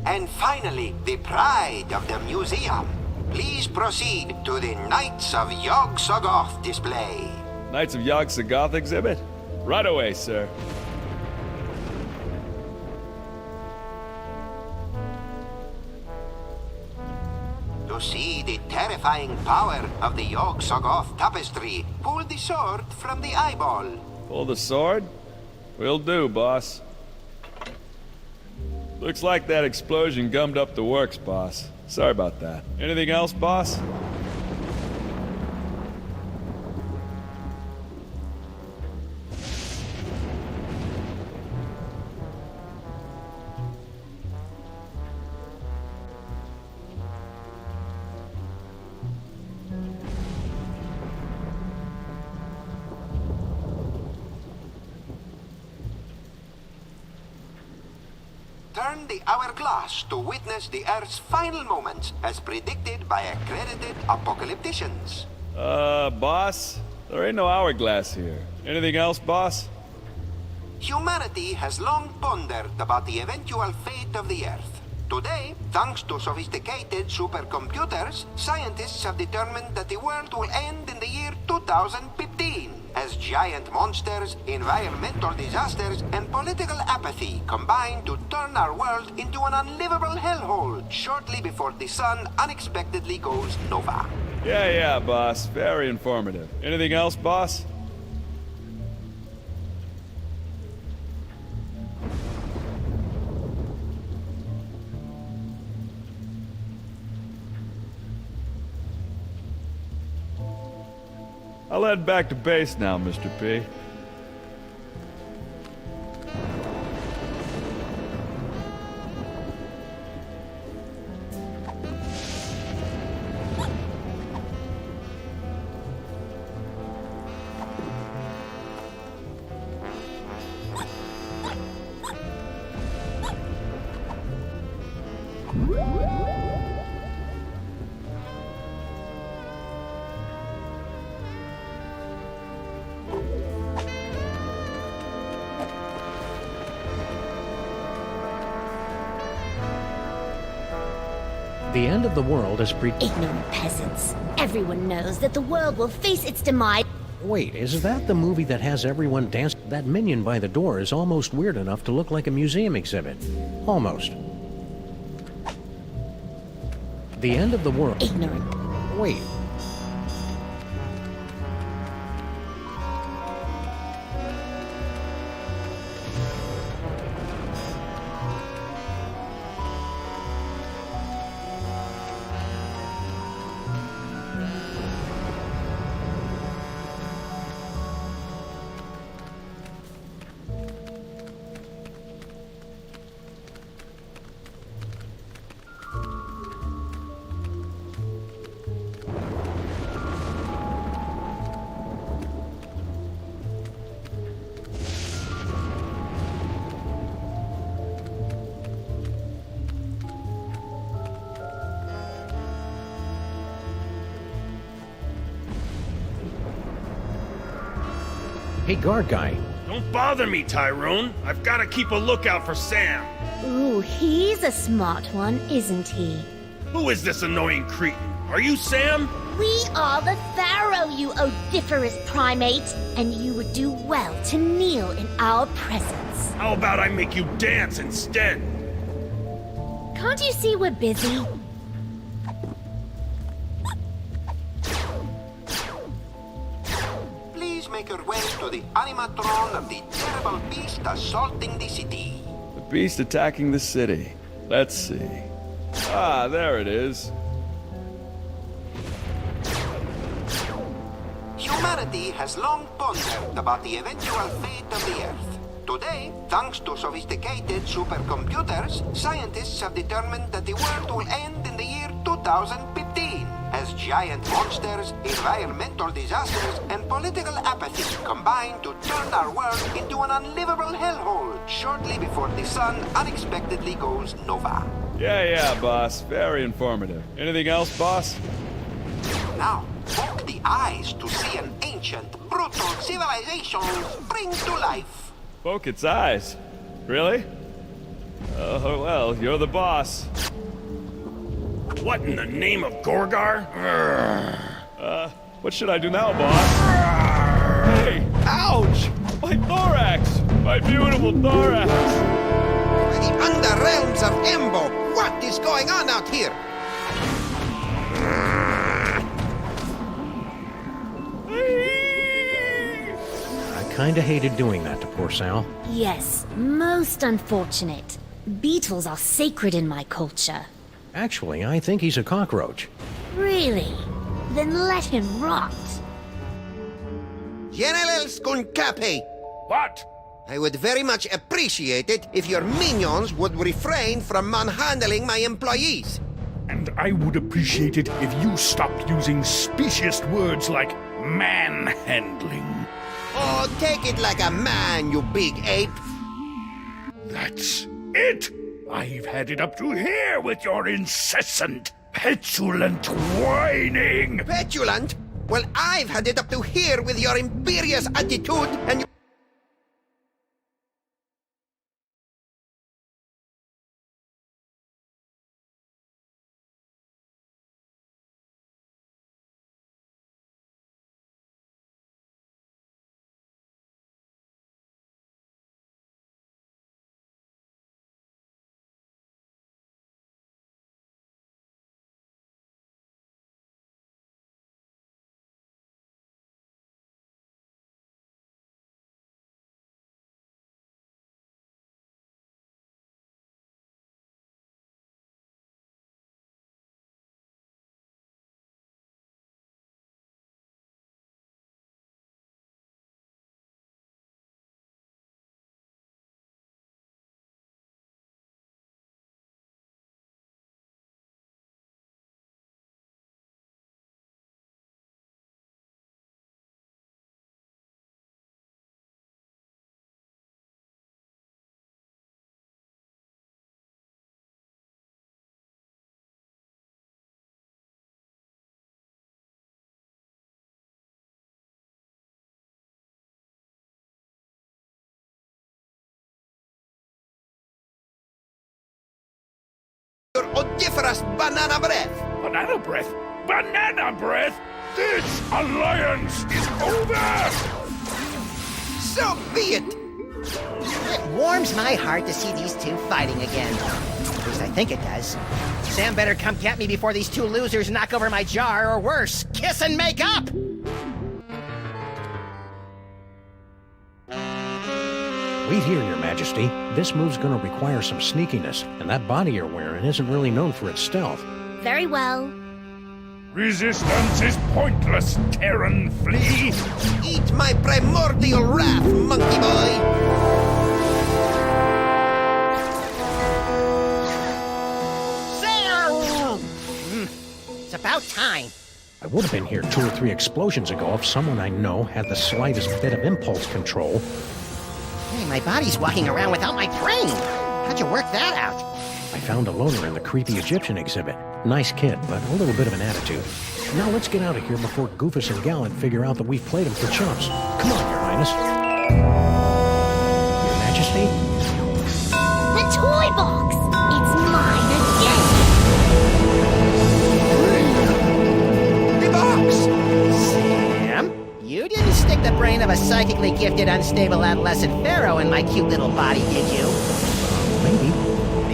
And finally, the pride of the museum. Please proceed to the Knights of Yog-Sothoth display. Knights of Yog-Sothoth exhibit? Right away, sir. To see the terrifying power of the Yog-Sothoth tapestry, pull the sword from the eyeball. Pull the sword? Will do, boss. Looks like that explosion gummed up the works, boss. Sorry about that. Anything else, boss? Turn the hourglass to witness the Earth's final moments as predicted by accredited apocalypticians. Boss? There ain't no hourglass here. Anything else, boss? Humanity has long pondered about the eventual fate of the Earth. Today, thanks to sophisticated supercomputers, scientists have determined that the world will end in the year 2015. as giant monsters, environmental disasters, and political apathy combine to turn our world into an unlivable hellhole shortly before the sun unexpectedly goes nova. Yeah, boss. Very informative. Anything else, boss? I'll head back to base now, Mr. P. The end of the world is Ignorant peasants. Everyone knows that the world will face its demise. Wait, is that the movie that has everyone dance? That minion by the door is almost weird enough to look like a museum exhibit. Almost. The end of the world. Ignorant. Wait. Hey, guard guy. Don't bother me, Tyrone. I've got to keep a lookout for Sam. Ooh, he's a smart one, isn't he? Who is this annoying cretin? Are you Sam? We are the Pharaoh, you odiferous primate, and you would do well to kneel in our presence. How about I make you dance instead? Can't you see we're busy? Please make your way to the animatron of the terrible beast assaulting the city. The beast attacking the city. Let's see. Ah, there it is. Humanity has long pondered about the eventual fate of the Earth. Today, thanks to sophisticated supercomputers, scientists have determined that the world will end in the year 2015, as giant monsters, environmental disasters, and political apathy combine to turn our world into an unlivable hellhole shortly before the sun unexpectedly goes nova. Yeah, boss. Very informative. Anything else, boss? Now, poke the eyes to see an ancient, brutal civilization spring to life. Poke its eyes. Really? Oh, well, you're the boss. What in the name of Gorgar? What should I do now, boss? Hey! Ouch! My thorax! My beautiful thorax! The underrealms of Embo, what is going on out here? I kinda hated doing that to poor Sal. Yes, most unfortunate. Beetles are sacred in my culture. Actually, I think he's a cockroach. Really? Then let him rot. General Skunkape. What? I would very much appreciate it if your minions would refrain from manhandling my employees. And I would appreciate it if you stopped using specious words like manhandling. Oh, take it like a man, you big ape. That's it! I've had it up to here with your incessant, petulant whining! Petulant? Well, I've had it up to here with your imperious attitude and your odoriferous banana breath. Banana breath? Banana breath? This alliance is over! So be it! It warms my heart to see these two fighting again. At least I think it does. Sam better come get me before these two losers knock over my jar, or worse, kiss and make up! Wait here, Your Majesty. This move's gonna require some sneakiness, and that body you're wearing isn't really known for its stealth. Very well. Resistance is pointless, Terran flea! Eat my primordial wrath, monkey boy! Sam! It's about time. I would have been here 2 or 3 explosions ago if someone I know had the slightest bit of impulse control. Hey, my body's walking around without my brain. How'd you work that out? I found a loner in the creepy Egyptian exhibit. Nice kid, but a little bit of an attitude. Now let's get out of here before Goofus and Gallant figure out that we've played him for chumps. Come on, Your Highness. Your Majesty? The toy box! It's mine again! The box! Sam? You didn't stick the brain of a psychically gifted, unstable adolescent pharaoh in my cute little body, did you? Maybe.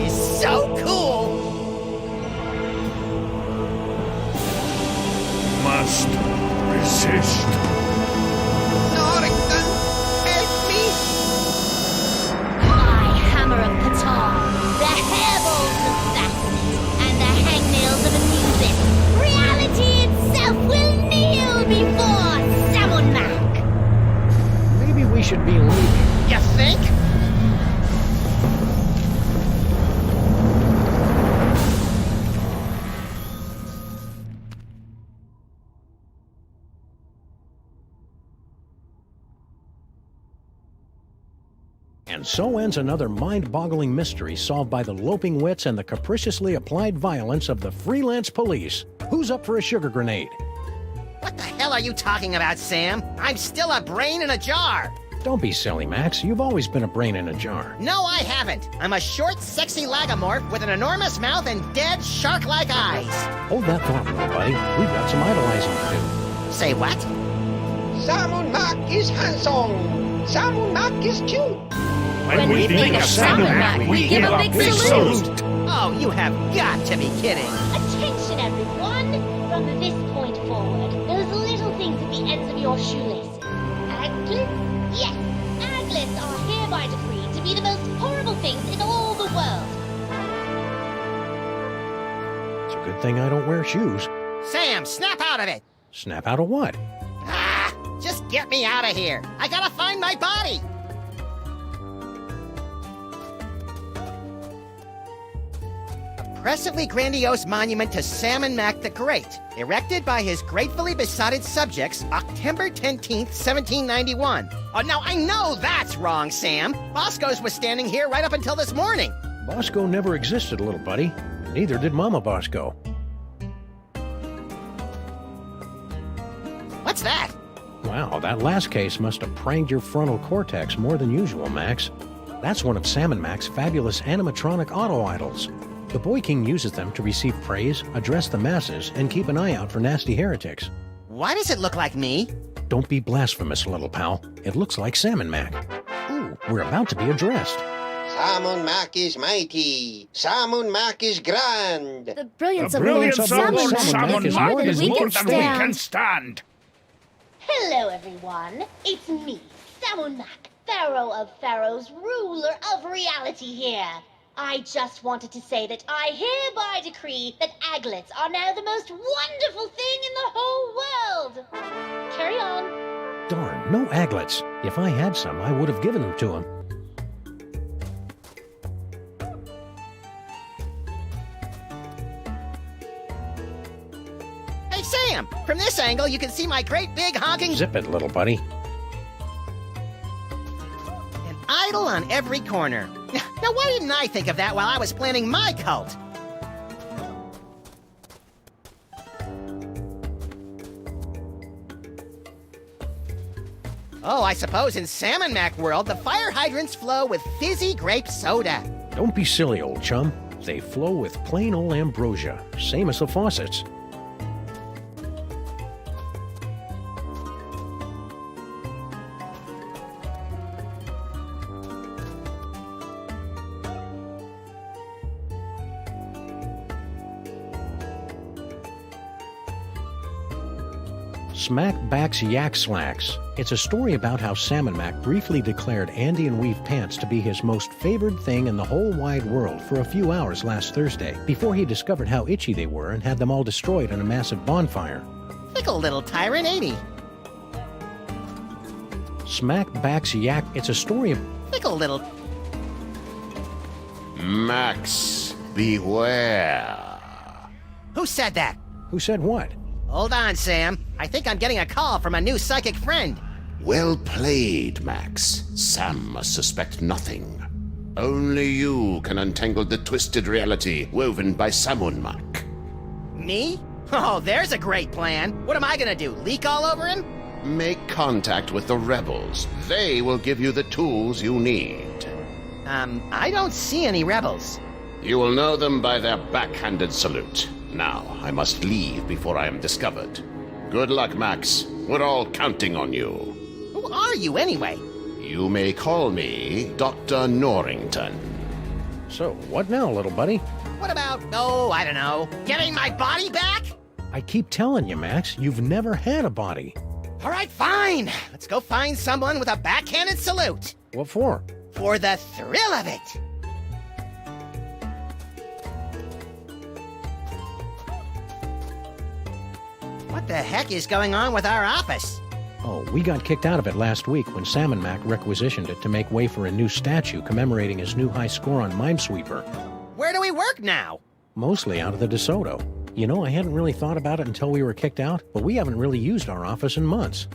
It's so cool! Must resist. Norrington, help me! My hammer of Ptah, the hairballs of Bastet, and the hangnails of Anubis. Reality itself will kneel before Samonmak! Maybe we should be leaving. You think? And so ends another mind-boggling mystery solved by the loping wits and the capriciously applied violence of the freelance police. Who's up for a sugar grenade? What the hell are you talking about, Sam? I'm still a brain in a jar! Don't be silly, Max. You've always been a brain in a jar. No, I haven't. I'm a short, sexy lagomorph with an enormous mouth and dead, shark-like eyes. Hold that thought, little buddy. We've got some idolizing to do. Say what? Samonmak is handsome! Samonmak is cute! When we think of Samonmak, we give a big salute! Oh, you have got to be kidding. Attention, everyone! From this point forward, those little things at the ends of your shoelaces. Aglets? Yes, aglets are hereby decreed to be the most horrible things in all the world. It's a good thing I don't wear shoes. Sam, snap out of it! Snap out of what? Ah! Just get me out of here! I gotta find my body! Impressively grandiose monument to Samonmak the Great, erected by his gratefully besotted subjects, October 10th, 1791. Oh, now I know that's wrong, Sam. Bosco's was standing here right up until this morning. Bosco never existed, little buddy. Neither did Mama Bosco. What's that? Wow, that last case must have pranked your frontal cortex more than usual, Max. That's one of Samonmak's fabulous animatronic auto-idols. The Boy King uses them to receive praise, address the masses, and keep an eye out for nasty heretics. Why does it look like me? Don't be blasphemous, little pal. It looks like Samonmak. Ooh, we're about to be addressed. Samonmak is mighty. Samonmak is grand. The brilliance The of brilliance Lord of Lord Samonmak is more than we can stand. stand. Hello, everyone. It's me, Samonmak, Pharaoh of Pharaohs, ruler of reality here. I just wanted to say that I hereby decree that aglets are now the most wonderful thing in the whole world. Carry on. Darn, no aglets. If I had some, I would have given them to him. Hey, Sam! From this angle, you can see my great big honking... Zip it, little buddy. An idol on every corner. Now, why didn't I think of that while I was planning my cult? Oh, I suppose in Samonmak world, the fire hydrants flow with fizzy grape soda. Don't be silly, old chum. They flow with plain old ambrosia, same as the faucets. Smack Backs Yak Slacks. It's a story about how Salmon Mac briefly declared Andean weave pants to be his most favored thing in the whole wide world for a few hours last Thursday, before he discovered how itchy they were and had them all destroyed in a massive bonfire. Fickle little tyrant, ain't he? Smack Backs Yak. It's a story of... Fickle little... Max, beware. Who said that? Who said what? Hold on, Sam. I think I'm getting a call from a new psychic friend. Well played, Max. Sam must suspect nothing. Only you can untangle the twisted reality woven by Salmon Mac. Me? Oh, there's a great plan. What am I gonna do, leak all over him? Make contact with the rebels. They will give you the tools you need. I don't see any rebels. You will know them by their backhanded salute. Now, I must leave before I am discovered. Good luck, Max. We're all counting on you. Who are you, anyway? You may call me Dr. Norrington. So, what now, little buddy? What about, I don't know, getting my body back? I keep telling you, Max, you've never had a body. All right, fine. Let's go find someone with a backhanded salute. What for? For the thrill of it. What the heck is going on with our office? Oh, we got kicked out of it last week when Salmon Mac requisitioned it to make way for a new statue commemorating his new high score on Minesweeper. Where do we work now? Mostly out of the DeSoto. You know, I hadn't really thought about it until we were kicked out, but we haven't really used our office in months.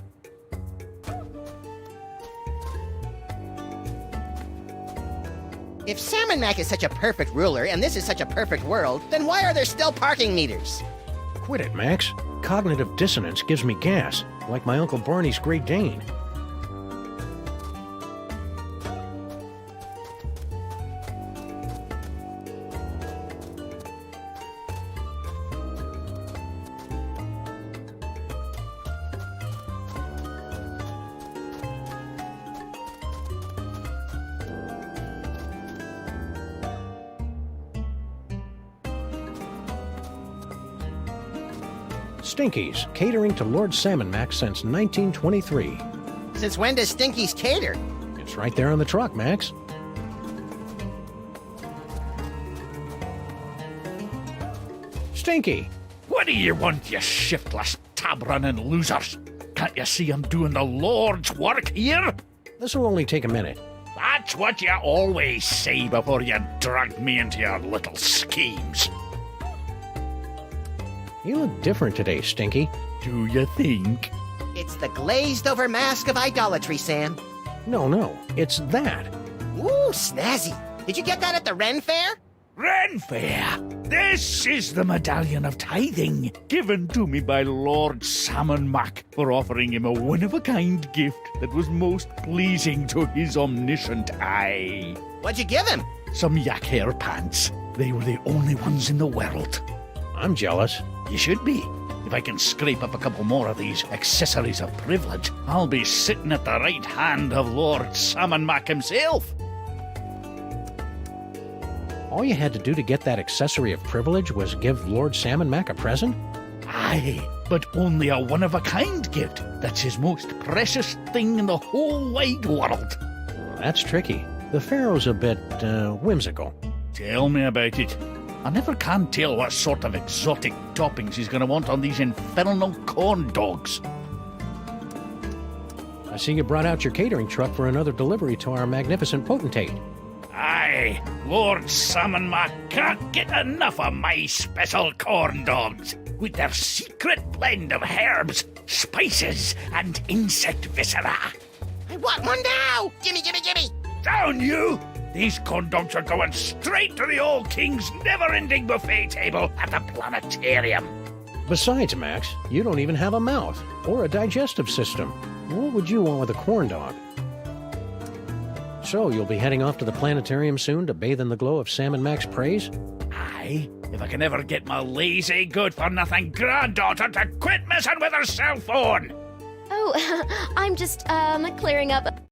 If Salmon Mac is such a perfect ruler and this is such a perfect world, then why are there still parking meters? Quit it, Max. Cognitive dissonance gives me gas, like my Uncle Barney's Great Dane. Stinky's, catering to Lord Salmon Mac since 1923. Since when does Stinky's cater? It's right there on the truck, Max. Stinky! What do you want, you shiftless, tab-running losers? Can't you see I'm doing the Lord's work here? This will only take a minute. That's what you always say before you drag me into your little schemes. You look different today, Stinky. Do you think? It's the glazed-over mask of idolatry, Sam. No, it's that. Ooh, snazzy. Did you get that at the Ren Fair? Ren Fair! This is the Medallion of Tithing, given to me by Lord Salmon Mac for offering him a one-of-a-kind gift that was most pleasing to his omniscient eye. What'd you give him? Some yak hair pants. They were the only ones in the world. I'm jealous. You should be. If I can scrape up a couple more of these accessories of privilege, I'll be sitting at the right hand of Lord Salmon Mac himself. All you had to do to get that accessory of privilege was give Lord Salmon Mac a present? Aye, but only a one-of-a-kind gift. That's his most precious thing in the whole wide world. That's tricky. The Pharaoh's a bit, whimsical. Tell me about it. I never can tell what sort of exotic toppings he's going to want on these infernal corn dogs. I see you brought out your catering truck for another delivery to our magnificent potentate. Aye, Lord Salmon Mac can't get enough of my special corn dogs with their secret blend of herbs, spices, and insect viscera. I want one now! Gimme! Down you! These corn dogs are going straight to the old king's never-ending buffet table at the planetarium. Besides, Max, you don't even have a mouth or a digestive system. What would you want with a corn dog? So, you'll be heading off to the planetarium soon to bathe in the glow of Salmon Mac's praise? Eh? If I can ever get my lazy, good-for-nothing granddaughter to quit messing with her cell phone! Oh, I'm just, clearing up